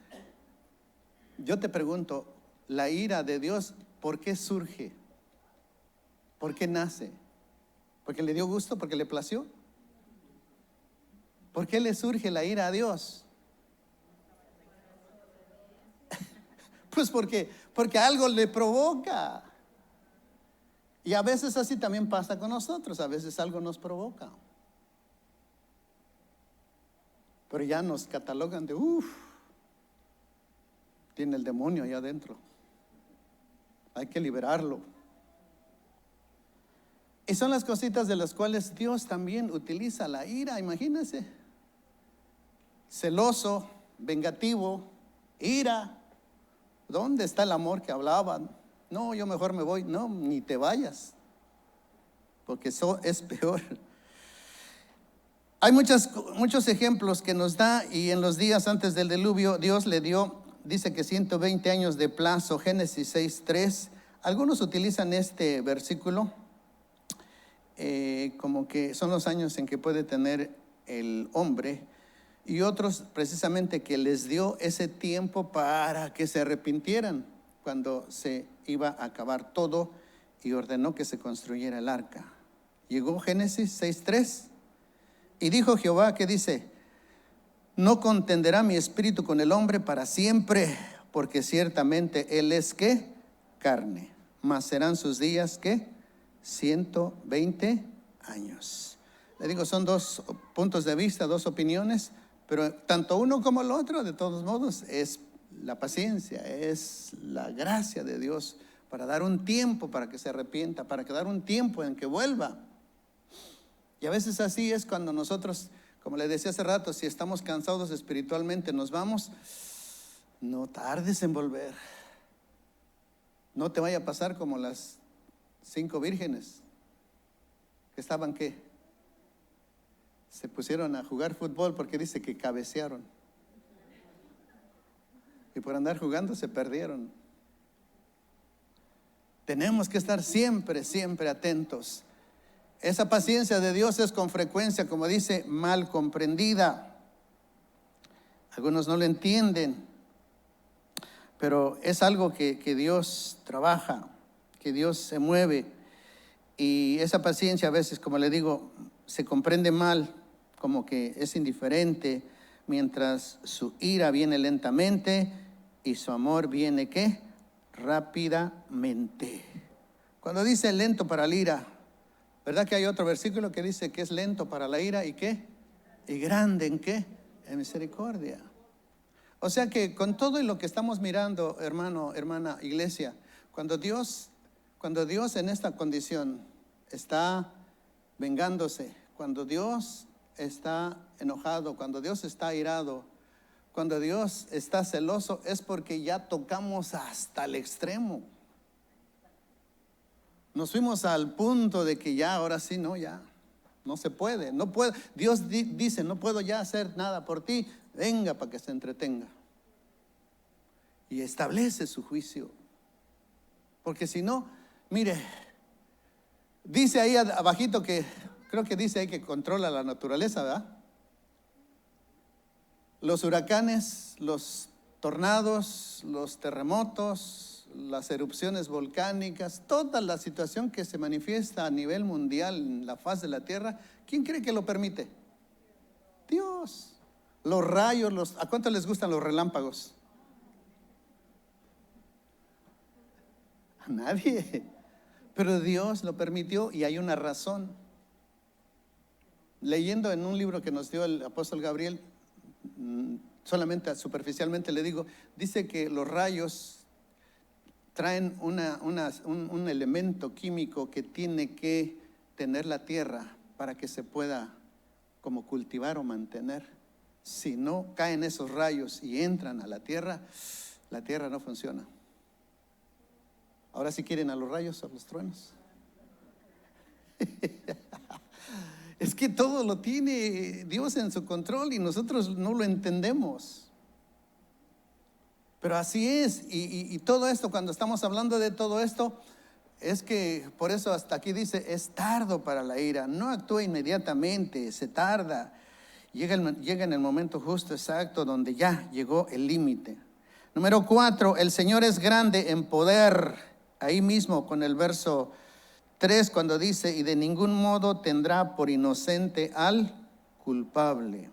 [SPEAKER 1] yo te pregunto, la ira de Dios, ¿por qué surge? ¿Por qué nace? ¿Porque le dio gusto? ¿Porque le plació? ¿Por qué le surge la ira a Dios? Pues porque algo le provoca. Y a veces así también pasa con nosotros, a veces algo nos provoca. Pero ya nos catalogan de, tiene el demonio allá adentro. Hay que liberarlo. Y son las cositas de las cuales Dios también utiliza la ira, imagínense. Celoso, vengativo, ira. ¿Dónde está el amor que hablaban? No, yo mejor me voy. No, ni te vayas, porque eso es peor. Hay muchos ejemplos que nos da, y en los días antes del diluvio Dios le dio, dice que 120 años de plazo, Génesis 6:3. Algunos utilizan este versículo como que son los años en que puede tener el hombre, y otros precisamente que les dio ese tiempo para que se arrepintieran cuando se iba a acabar todo, y ordenó que se construyera el arca. Llegó Génesis 6:3 y dijo Jehová, ¿qué dice? No contenderá mi espíritu con el hombre para siempre, porque ciertamente él es ¿qué? Carne, mas serán sus días ¿qué? 120 años. Le digo, son dos puntos de vista, dos opiniones, pero tanto uno como el otro, de todos modos, es la paciencia, es la gracia de Dios para dar un tiempo para que se arrepienta, para que dar un tiempo en que vuelva. Y a veces así es cuando nosotros, como le decía hace rato, si estamos cansados espiritualmente, nos vamos. No tardes en volver. No te vaya a pasar como las 5 vírgenes que estaban ¿qué? Se pusieron a jugar fútbol porque dice que cabecearon. Y por andar jugando se perdieron. Tenemos que estar siempre, siempre atentos. Esa paciencia de Dios es con frecuencia, como dice, mal comprendida. Algunos no lo entienden, pero es algo que Dios trabaja, que Dios se mueve. Y esa paciencia a veces, como le digo, se comprende mal, como que es indiferente, mientras su ira viene lentamente y su amor viene ¿qué? Rápidamente. Cuando dice lento para la ira, ¿verdad que hay otro versículo que dice que es lento para la ira y qué? Y grande en qué? En misericordia. O sea que con todo lo que estamos mirando, hermano, hermana, iglesia, cuando Dios en esta condición está vengándose, cuando Dios está enojado, cuando Dios está airado, cuando Dios está celoso, es porque ya tocamos hasta el extremo. Nos fuimos al punto de que ya, ahora sí, ya no se puede, no puedo. Dios dice, no puedo ya hacer nada por ti, venga para que se entretenga. Y establece su juicio. Porque si no, mire, dice ahí abajito que, creo que dice ahí que controla la naturaleza, ¿verdad? Los huracanes, los tornados, los terremotos, las erupciones volcánicas, toda la situación que se manifiesta a nivel mundial en la faz de la tierra, ¿quién cree que lo permite? Dios. Los rayos, ¿a cuánto les gustan los relámpagos? A nadie. Pero Dios lo permitió y hay una razón. Leyendo en un libro que nos dio el apóstol Gabriel, solamente superficialmente le digo, dice que los rayos traen un elemento químico que tiene que tener la tierra para que se pueda como cultivar o mantener. Si no caen esos rayos y entran a la tierra no funciona. Ahora sí quieren a los rayos o a los truenos. Es que todo lo tiene Dios en su control y nosotros no lo entendemos. Pero así es, y todo esto, cuando estamos hablando de todo esto, es que por eso hasta aquí dice, es tardo para la ira, no actúa inmediatamente, se tarda. llega en el momento justo, exacto, donde ya llegó el límite. Número 4, el Señor es grande en poder. Ahí mismo con el verso 3, cuando dice, y de ningún modo tendrá por inocente al culpable.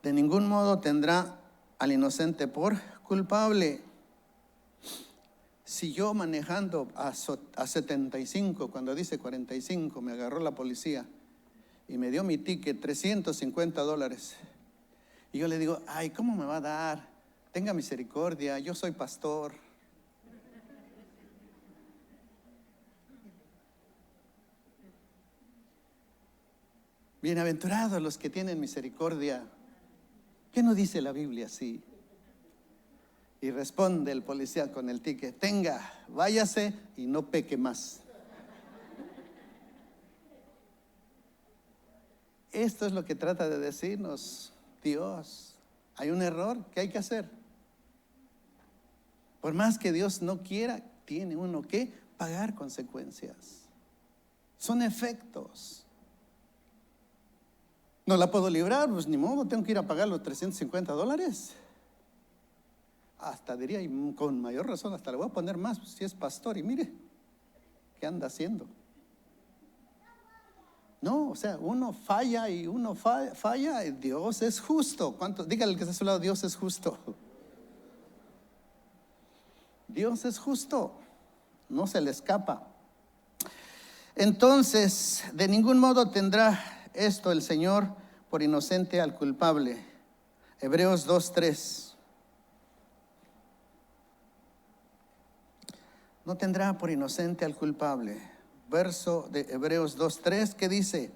[SPEAKER 1] De ningún modo tendrá al inocente por culpable. Si yo manejando a 75, cuando dice 45, me agarró la policía y me dio mi ticket, $350. Y yo le digo, ay, ¿cómo me va a dar? Tenga misericordia, yo soy pastor. Bienaventurados los que tienen misericordia. ¿Qué no dice la Biblia así? Y responde el policía con el ticket, tenga, váyase y no peque más. Esto es lo que trata de decirnos Dios. Hay un error, ¿qué hay que hacer? Por más que Dios no quiera, tiene uno que pagar consecuencias. Son efectos. No la puedo librar, pues ni modo, tengo que ir a pagar los $350. Hasta diría, y con mayor razón, hasta le voy a poner más, pues, si es pastor, y mire, ¿qué anda haciendo? No, o sea, uno falla y uno falla, y Dios es justo. ¿Cuántos? Dígale al que está a su lado, Dios es justo. Dios es justo, no se le escapa. Entonces, de ningún modo tendrá esto el Señor por inocente al culpable. Hebreos 2:3. No tendrá por inocente al culpable. Verso de Hebreos 2:3 que dice,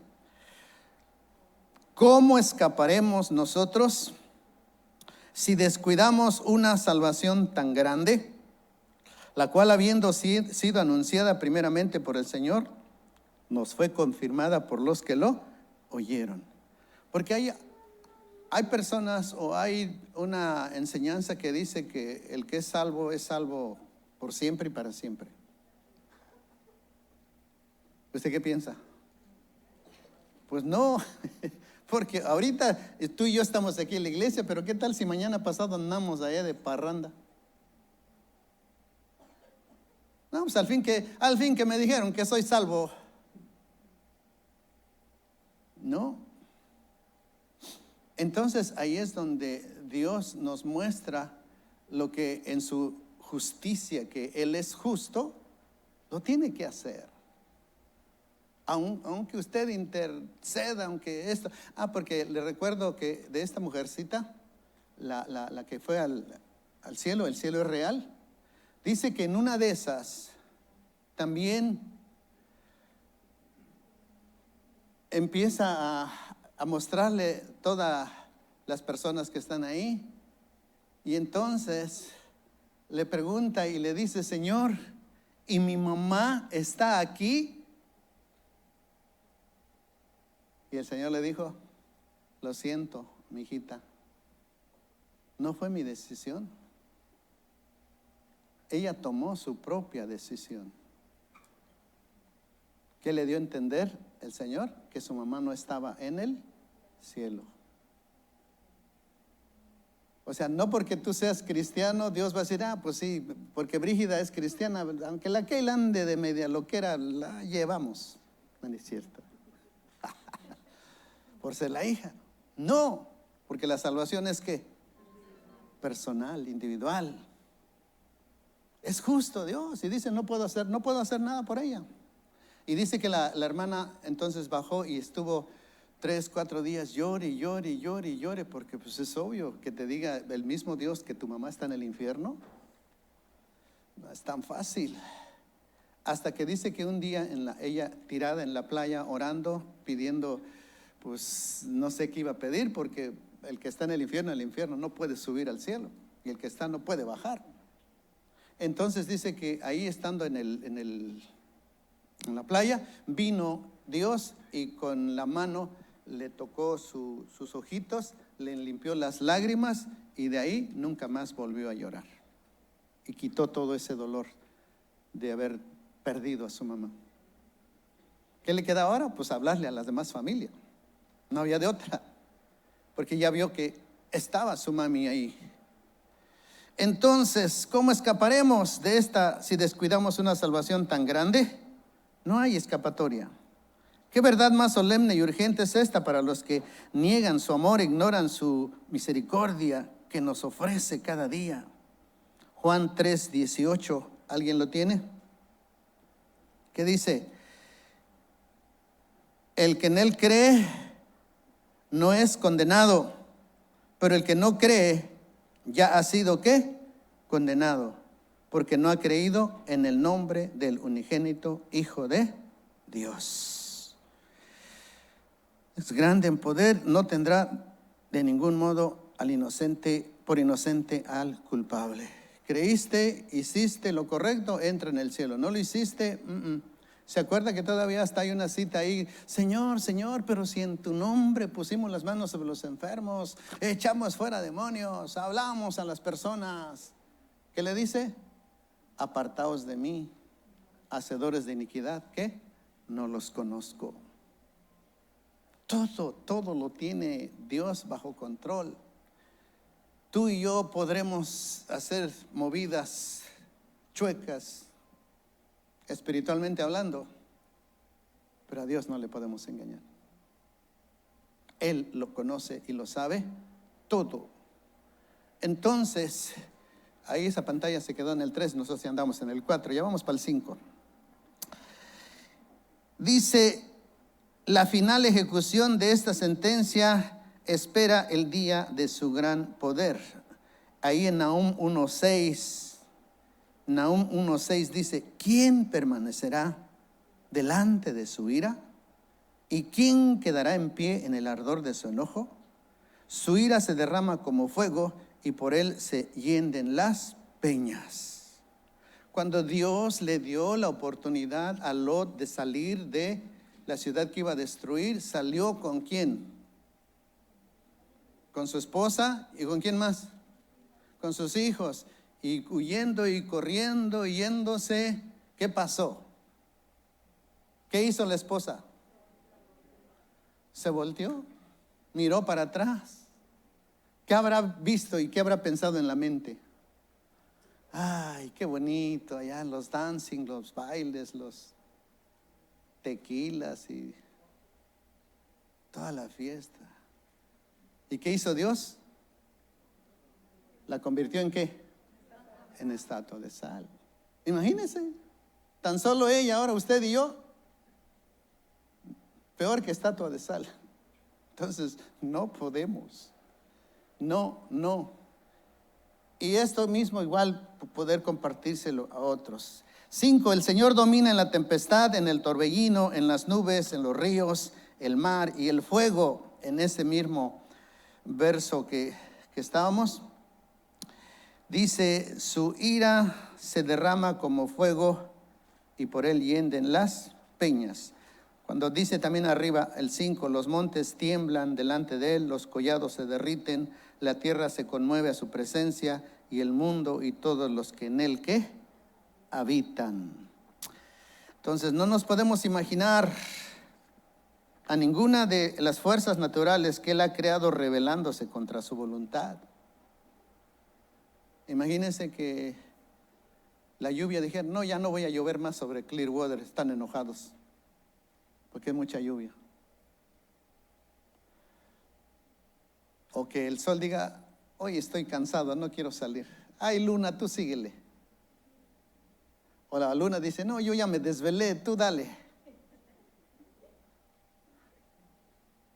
[SPEAKER 1] ¿cómo escaparemos nosotros si descuidamos una salvación tan grande, la cual habiendo sido anunciada primeramente por el Señor, nos fue confirmada por los que lo oyeron? Porque hay personas o hay una enseñanza que dice que el que es salvo por siempre y para siempre. ¿Usted qué piensa? Pues no, porque ahorita tú y yo estamos aquí en la iglesia, pero ¿qué tal si mañana pasado andamos allá de parranda? No, pues al fin que me dijeron que soy salvo. No. Entonces ahí es donde Dios nos muestra lo que en su justicia, que Él es justo, lo tiene que hacer. Aunque usted interceda, aunque esto. Porque le recuerdo que de esta mujercita, la que fue al cielo, el cielo es real. Dice que en una de esas también empieza a mostrarle todas las personas que están ahí. Y entonces le pregunta y le dice, Señor, ¿y mi mamá está aquí? Y el Señor le dijo, lo siento, mi hijita, no fue mi decisión. Ella tomó su propia decisión. ¿Qué le dio a entender el Señor? Que su mamá no estaba en el cielo. O sea, no porque tú seas cristiano, Dios va a decir, pues sí, porque Brígida es cristiana, aunque la que él ande de media loquera, la llevamos. No es cierto. Por ser la hija. No, porque la salvación es ¿qué? Personal, individual. Es justo Dios. Y dice, no puedo hacer nada por ella. Y dice que la hermana entonces bajó y estuvo 3-4 días, llore, porque pues es obvio que te diga el mismo Dios que tu mamá está en el infierno. No es tan fácil. Hasta que dice que un día ella tirada en la playa orando, pidiendo, pues no sé qué iba a pedir, porque el que está en el infierno no puede subir al cielo, y el que está no puede bajar. Entonces dice que ahí estando en la playa, vino Dios y con la mano le tocó sus ojitos, le limpió las lágrimas y de ahí nunca más volvió a llorar. Y quitó todo ese dolor de haber perdido a su mamá. ¿Qué le queda ahora? Pues hablarle a las demás familias. No había de otra, porque ya vio que estaba su mami ahí. Entonces, ¿cómo escaparemos de esta si descuidamos una salvación tan grande? No hay escapatoria. ¿Qué verdad más solemne y urgente es esta para los que niegan su amor, ignoran su misericordia que nos ofrece cada día? Juan 3:18, ¿alguien lo tiene? ¿Qué dice? El que en él cree no es condenado, pero el que no cree ya ha sido, ¿qué? Condenado, porque no ha creído en el nombre del unigénito Hijo de Dios. Es grande en poder, no tendrá de ningún modo al inocente, por inocente al culpable. Creíste, hiciste lo correcto, entra en el cielo. No lo hiciste, ¿Se acuerda que todavía hasta hay una cita ahí? Señor, Señor, pero si en tu nombre pusimos las manos sobre los enfermos, echamos fuera demonios, hablamos a las personas. ¿Qué le dice? Apartaos de mí, hacedores de iniquidad. ¿Qué? No los conozco. Todo lo tiene Dios bajo control. Tú y yo podremos hacer movidas chuecas, espiritualmente hablando, pero a Dios no le podemos engañar. Él lo conoce y lo sabe todo. Entonces, ahí esa pantalla se quedó en el 3, nosotros ya andamos en el 4, ya vamos para el 5. Dice, la final ejecución de esta sentencia espera el día de su gran poder. Ahí en Nahum 1:6 dice, ¿quién permanecerá delante de su ira? ¿Y quién quedará en pie en el ardor de su enojo? Su ira se derrama como fuego y por él se hienden las peñas. Cuando Dios le dio la oportunidad a Lot de salir de la ciudad que iba a destruir, ¿salió con quién? Con su esposa y ¿con quién más? Con sus hijos. Y huyendo y corriendo, yéndose, ¿qué pasó? ¿Qué hizo la esposa? Se volteó, miró para atrás. ¿Qué habrá visto y qué habrá pensado en la mente? Ay, qué bonito, allá los dancing, los bailes, los tequilas y toda la fiesta. ¿Y qué hizo Dios? ¿La convirtió en qué? En estatua de sal. Imagínense, tan solo ella, ahora usted y yo, peor que estatua de sal. Entonces, no podemos. No. Y esto mismo igual poder compartírselo a otros. 5, el Señor domina en la tempestad, en el torbellino, en las nubes, en los ríos, el mar y el fuego. En ese mismo verso que estábamos. Dice, su ira se derrama como fuego y por él hienden las peñas. Cuando dice también arriba el 5, los montes tiemblan delante de él, los collados se derriten, la tierra se conmueve a su presencia y el mundo y todos los que en él, ¿qué? Habitan. Entonces no nos podemos imaginar a ninguna de las fuerzas naturales que él ha creado rebelándose contra su voluntad. Imagínense que la lluvia dijera, no, ya no voy a llover más sobre Clearwater, están enojados, porque hay mucha lluvia. O que el sol diga, hoy estoy cansado, no quiero salir. Ay, luna, tú síguele. O la luna dice, no, yo ya me desvelé, tú dale.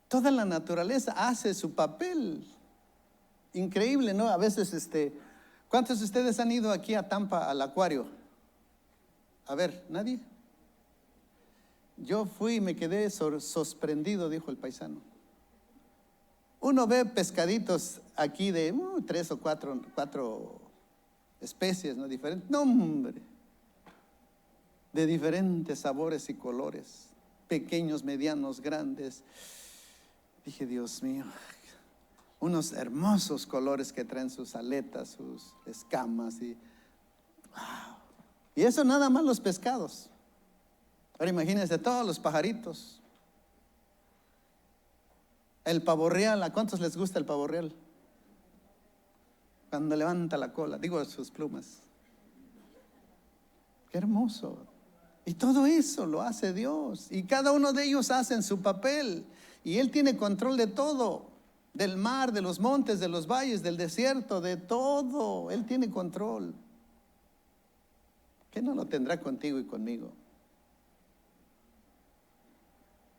[SPEAKER 1] Toda la naturaleza hace su papel. Increíble, ¿no? A veces ¿cuántos de ustedes han ido aquí a Tampa al acuario? A ver, ¿nadie? Yo fui y me quedé sorprendido, dijo el paisano. Uno ve pescaditos aquí de 3 o 4 especies, ¿no? Diferentes. No, hombre. De diferentes sabores y colores. Pequeños, medianos, grandes. Dije, Dios mío. Unos hermosos colores que traen sus aletas, sus escamas y wow. Y eso nada más los pescados. Ahora imagínense todos los pajaritos. El pavo real, ¿a cuántos les gusta el pavo real? Cuando levanta la cola, digo sus plumas. Qué hermoso. Y todo eso lo hace Dios. Y cada uno de ellos hacen su papel. Y Él tiene control de todo. Del mar, de los montes, de los valles, del desierto, de todo. Él tiene control. ¿Qué no lo tendrá contigo y conmigo?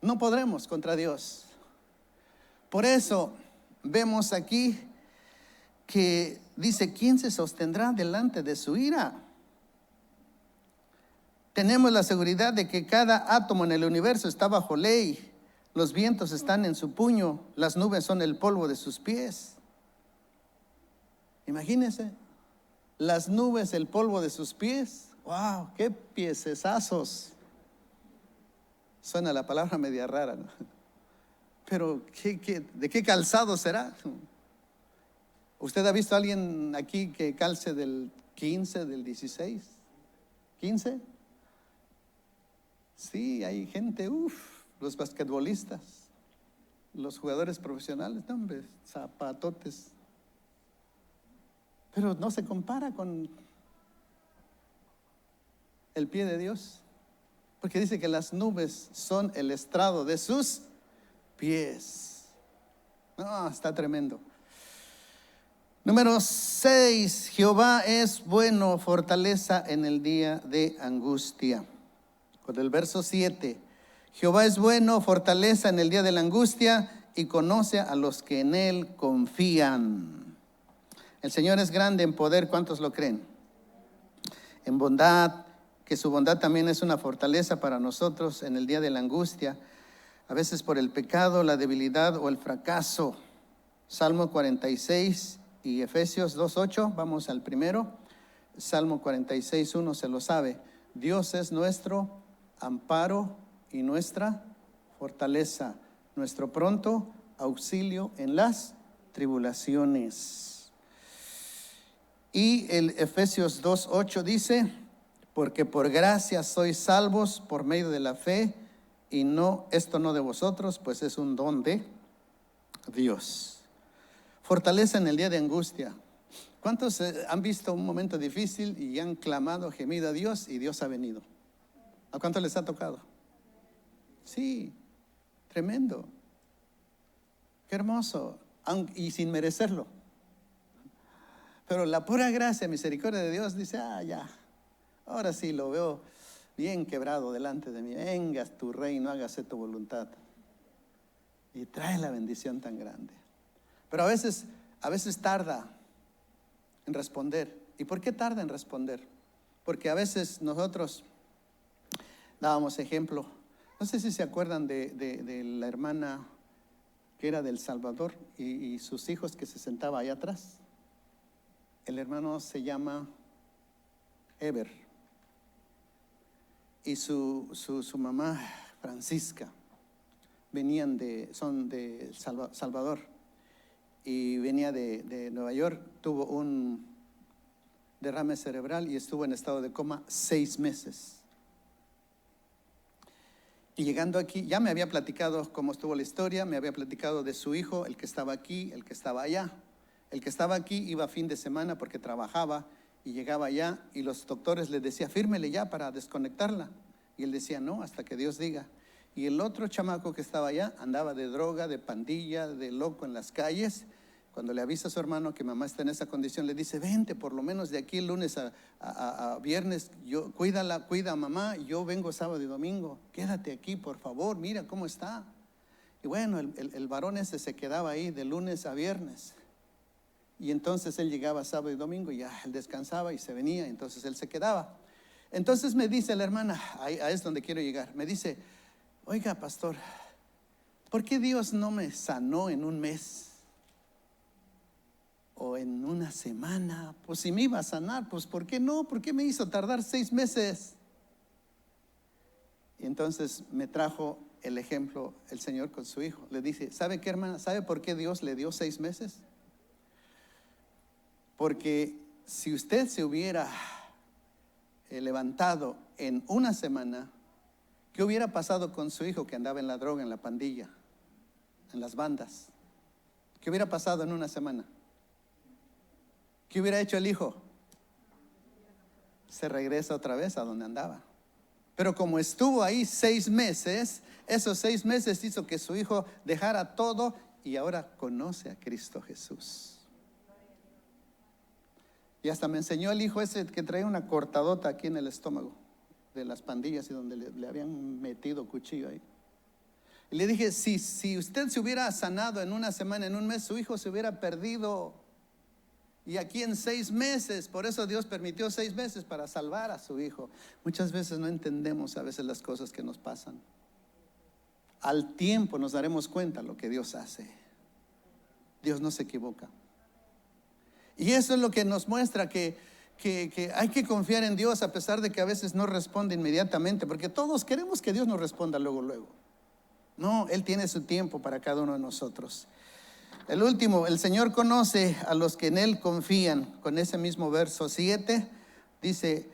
[SPEAKER 1] No podremos contra Dios. Por eso vemos aquí que dice, ¿quién se sostendrá delante de su ira? Tenemos la seguridad de que cada átomo en el universo está bajo ley. Los vientos están en su puño, las nubes son el polvo de sus pies. Imagínense, las nubes, el polvo de sus pies. ¡Wow! ¡Qué piecesazos! Suena la palabra media rara, ¿no? Pero ¿de qué calzado será? ¿Usted ha visto a alguien aquí que calce del 15, del 16? ¿15? Sí, hay gente, los basquetbolistas, los jugadores profesionales, no, hombre, zapatotes. Pero no se compara con el pie de Dios, porque dice que las nubes son el estrado de sus pies. No, está tremendo. Número 6, Jehová es bueno, fortaleza en el día de angustia. Con el verso 7, Jehová es bueno, fortaleza en el día de la angustia y conoce a los que en Él confían. El Señor es grande en poder, ¿cuántos lo creen? En bondad, que su bondad también es una fortaleza para nosotros en el día de la angustia, a veces por el pecado, la debilidad o el fracaso. Salmo 46 y Efesios 2:8, vamos al primero. Salmo 46:1 se lo sabe. Dios es nuestro amparo y nuestra fortaleza, nuestro pronto auxilio en las tribulaciones. Y el Efesios 2:8 dice, porque por gracia sois salvos por medio de la fe, y esto no de vosotros, pues es un don de Dios. Fortaleza en el día de angustia. ¿Cuántos han visto un momento difícil y han clamado, gemido a Dios y Dios ha venido? ¿A cuántos les ha tocado? Sí, tremendo. Qué hermoso, y sin merecerlo. Pero la pura gracia, misericordia de Dios dice, ya, ahora sí lo veo bien quebrado delante de mí. Vengas tu reino, hágase tu voluntad. Y trae la bendición tan grande. Pero a veces tarda en responder. ¿Y por qué tarda en responder? Porque a veces nosotros dábamos ejemplo. No sé si se acuerdan de la hermana que era del Salvador y sus hijos que se sentaba allá atrás. El hermano se llama Eber y su mamá Francisca son de Salvador y venía de Nueva York. Tuvo un derrame cerebral y estuvo en estado de coma 6 meses. Y llegando aquí, ya me había platicado cómo estuvo la historia, me había platicado de su hijo, el que estaba aquí, el que estaba allá. El que estaba aquí iba fin de semana porque trabajaba y llegaba allá y los doctores le decían, fírmele ya para desconectarla. Y él decía, no, hasta que Dios diga. Y el otro chamaco que estaba allá andaba de droga, de pandilla, de loco en las calles. Cuando le avisa a su hermano que mamá está en esa condición, le dice, vente por lo menos de aquí el lunes a viernes, cuida a mamá, yo vengo sábado y domingo, quédate aquí por favor, mira cómo está. Y bueno, el varón ese se quedaba ahí de lunes a viernes. Y entonces él llegaba sábado y domingo y ya él descansaba y se venía, entonces él se quedaba. Entonces me dice la hermana, ahí es donde quiero llegar, me dice, oiga pastor, ¿por qué Dios no me sanó en un mes? O en una semana, pues si me iba a sanar, pues ¿por qué no? ¿Por qué me hizo tardar 6 meses? Y entonces me trajo el ejemplo el Señor con su hijo. Le dice, ¿sabe qué hermana? ¿Sabe por qué Dios le dio 6 meses? Porque si usted se hubiera levantado en una semana, ¿qué hubiera pasado con su hijo que andaba en la droga, en la pandilla? en las bandas. ¿Qué hubiera pasado en una semana? ¿Qué hubiera hecho el hijo? Se regresa otra vez a donde andaba. Pero como estuvo ahí 6 meses, esos 6 meses hizo que su hijo dejara todo y ahora conoce a Cristo Jesús. Y hasta me enseñó el hijo ese que traía una cortadota aquí en el estómago de las pandillas y donde le habían metido cuchillo ahí. Y le dije, si usted se hubiera sanado en una semana, en un mes, su hijo se hubiera perdido. Y aquí en 6 meses, por eso Dios permitió 6 meses para salvar a su hijo. Muchas veces no entendemos a veces las cosas que nos pasan. Al tiempo nos daremos cuenta lo que Dios hace. Dios no se equivoca. Y eso es lo que nos muestra que hay que confiar en Dios a pesar de que a veces no responde inmediatamente, porque todos queremos que Dios nos responda luego. No, Él tiene su tiempo para cada uno de nosotros. El último, el Señor conoce a los que en Él confían. Con ese mismo verso 7 dice,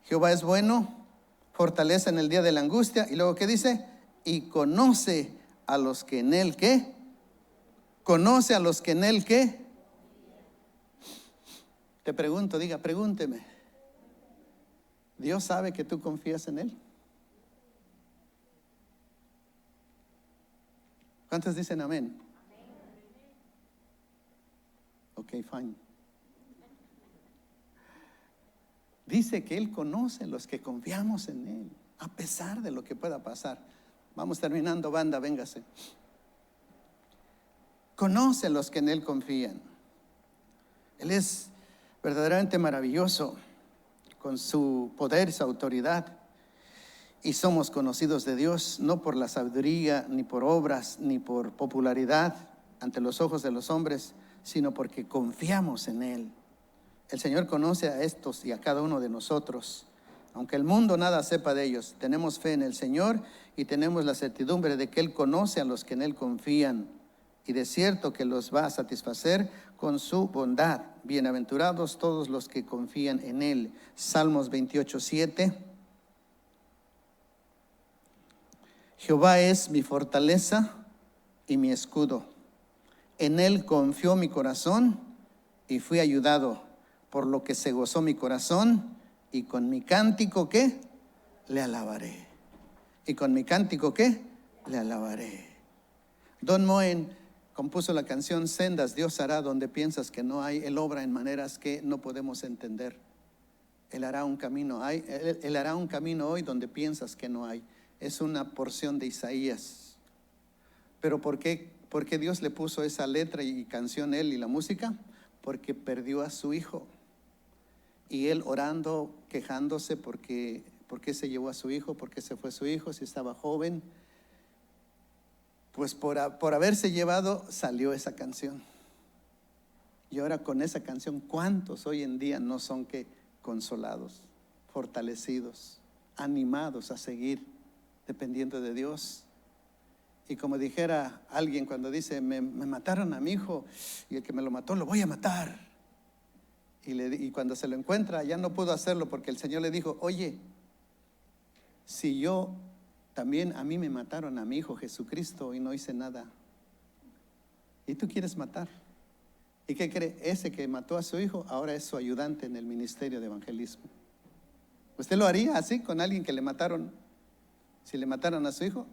[SPEAKER 1] Jehová es bueno, fortaleza en el día de la angustia. Y luego, ¿qué dice? Y conoce a los que en Él, ¿qué? Conoce a los que en Él, ¿qué? Te pregunto, pregúnteme. ¿Dios sabe que tú confías en Él? ¿Cuántos dicen amén? Ok, fine. Dice que Él conoce a los que confiamos en Él, a pesar de lo que pueda pasar. Vamos terminando, banda, véngase. Conoce a los que en Él confían. Él es verdaderamente maravilloso con su poder y su autoridad. Y somos conocidos de Dios no por la sabiduría, ni por obras, ni por popularidad ante los ojos de los hombres, sino porque confiamos en Él. El Señor conoce a estos y a cada uno de nosotros. Aunque el mundo nada sepa de ellos, tenemos fe en el Señor y tenemos la certidumbre de que Él conoce a los que en Él confían. Y de cierto que los va a satisfacer con su bondad. Bienaventurados todos los que confían en Él. Salmos 28:7. Jehová es mi fortaleza y mi escudo. En Él confió mi corazón y fui ayudado, por lo que se gozó mi corazón, y con mi cántico, ¿qué? Le alabaré. Y con mi cántico, ¿qué? Le alabaré. Don Moen compuso la canción Sendas Dios hará donde piensas que no hay. Él obra en maneras que no podemos entender. Él hará un camino, Él hará un camino hoy donde piensas que no hay. Es una porción de Isaías. Pero ¿por qué Dios le puso esa letra y canción Él y la música? Porque perdió a su hijo. Y Él orando, quejándose ¿por qué se llevó a su hijo? ¿Por qué se fue su hijo si estaba joven? Pues por haberse llevado salió esa canción. Y ahora con esa canción, ¿cuántos hoy en día no son que consolados, fortalecidos, animados a seguir dependiendo de Dios? Y como dijera alguien cuando dice, me mataron a mi hijo y el que me lo mató lo voy a matar. Y cuando se lo encuentra ya no pudo hacerlo porque el Señor le dijo, oye, si yo también a mí me mataron a mi hijo Jesucristo y no hice nada, y tú quieres matar. ¿Y qué cree? Ese que mató a su hijo ahora es su ayudante en el ministerio de evangelismo. ¿Usted lo haría así con alguien que le mataron? Si le mataron a su hijo.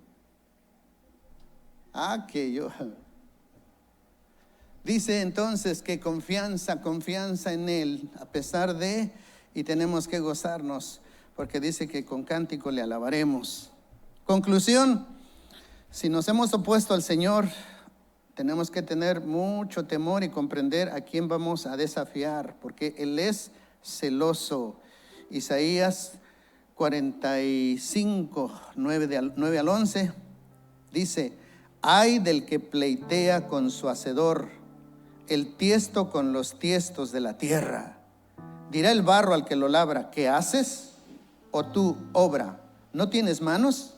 [SPEAKER 1] Dice entonces que confianza en Él, a pesar de, y tenemos que gozarnos, porque dice que con cántico le alabaremos. Conclusión, si nos hemos opuesto al Señor, tenemos que tener mucho temor y comprender a quién vamos a desafiar, porque Él es celoso. Isaías 45, 9 al 11, dice, ay del que pleitea con su hacedor, el tiesto con los tiestos de la tierra. Dirá el barro al que lo labra, ¿qué haces? O tú, obra, ¿no tienes manos?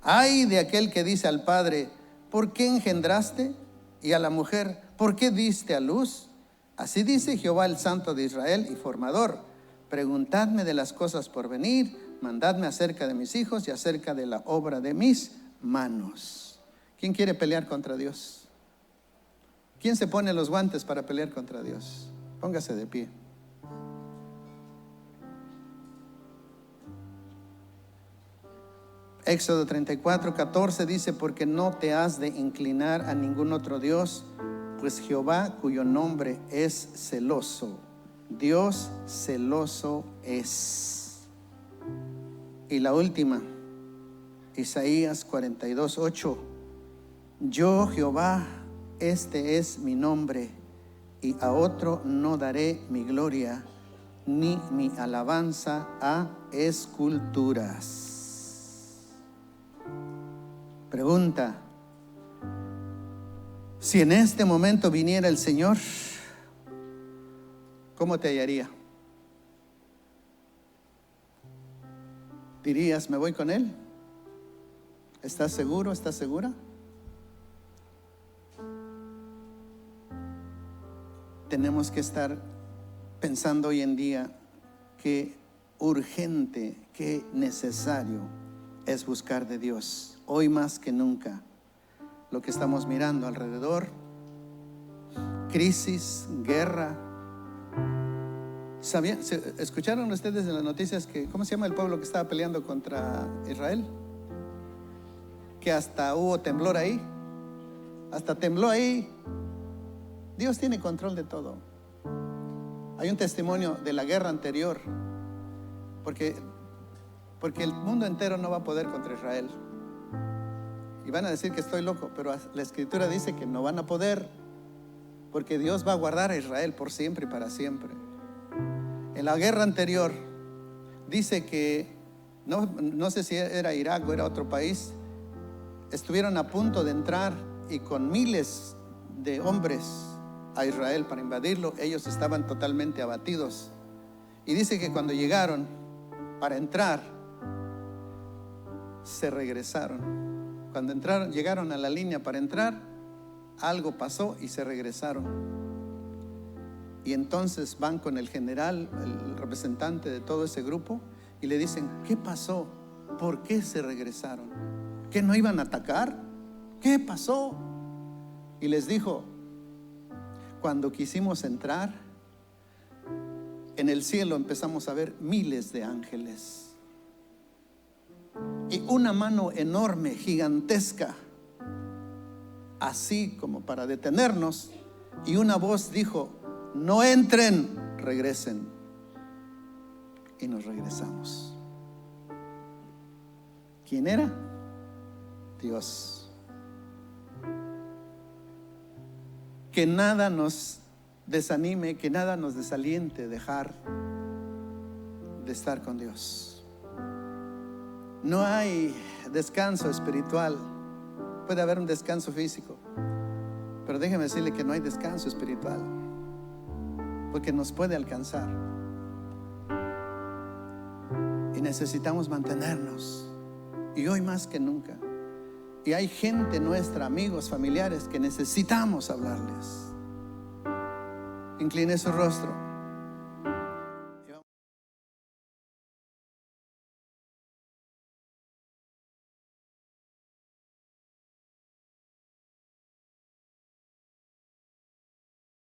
[SPEAKER 1] Ay de aquel que dice al padre, ¿por qué engendraste? Y a la mujer, ¿por qué diste a luz? Así dice Jehová el Santo de Israel y formador, preguntadme de las cosas por venir, mandadme acerca de mis hijos y acerca de la obra de mis manos. ¿Quién quiere pelear contra Dios? ¿Quién se pone los guantes para pelear contra Dios? Póngase de pie. Éxodo 34:14 dice: porque no te has de inclinar a ningún otro Dios, pues Jehová, cuyo nombre es celoso, Dios celoso es. Y la última, Isaías 42:8: yo Jehová, este es mi nombre, y a otro no daré mi gloria, ni mi alabanza a esculturas. Pregunta: si en este momento viniera el Señor, ¿cómo te hallaría? ¿Dirías, me voy con Él? ¿Estás seguro? ¿Estás segura? Tenemos que estar pensando hoy en día que urgente, que necesario es buscar de Dios, hoy más que nunca. Lo que estamos mirando alrededor, crisis, guerra. ¿Escucharon ustedes en las noticias que, cómo se llama el pueblo que estaba peleando contra Israel? Que hasta hubo temblor ahí, hasta tembló ahí. Dios tiene control de todo. Hay un testimonio de la guerra anterior, porque el mundo entero no va a poder contra Israel. Y van a decir que estoy loco, pero la Escritura dice que no van a poder, porque Dios va a guardar a Israel por siempre y para siempre. En la guerra anterior dice que no sé si era Irak o era otro país, estuvieron a punto de entrar y con miles de hombres a Israel para invadirlo. Ellos estaban totalmente abatidos, y dice que cuando llegaron para entrar, se regresaron. Cuando llegaron a la línea para entrar, algo pasó y se regresaron. Y entonces van con el general, el representante de todo ese grupo, y le dicen: ¿qué pasó? ¿Por qué se regresaron? ¿Que no iban a atacar? ¿Qué pasó? Y les dijo: cuando quisimos entrar, en el cielo empezamos a ver miles de ángeles y una mano enorme, gigantesca, así como para detenernos, y una voz dijo: no entren, regresen. Y nos regresamos. ¿Quién era? Dios. Que nada nos desanime, que nada nos desaliente dejar de estar con Dios. No hay descanso espiritual. Puede haber un descanso físico, pero déjeme decirle que no hay descanso espiritual, porque nos puede alcanzar. Y necesitamos mantenernos, y hoy más que nunca. Y hay gente nuestra, amigos, familiares, que necesitamos hablarles. Incline su rostro.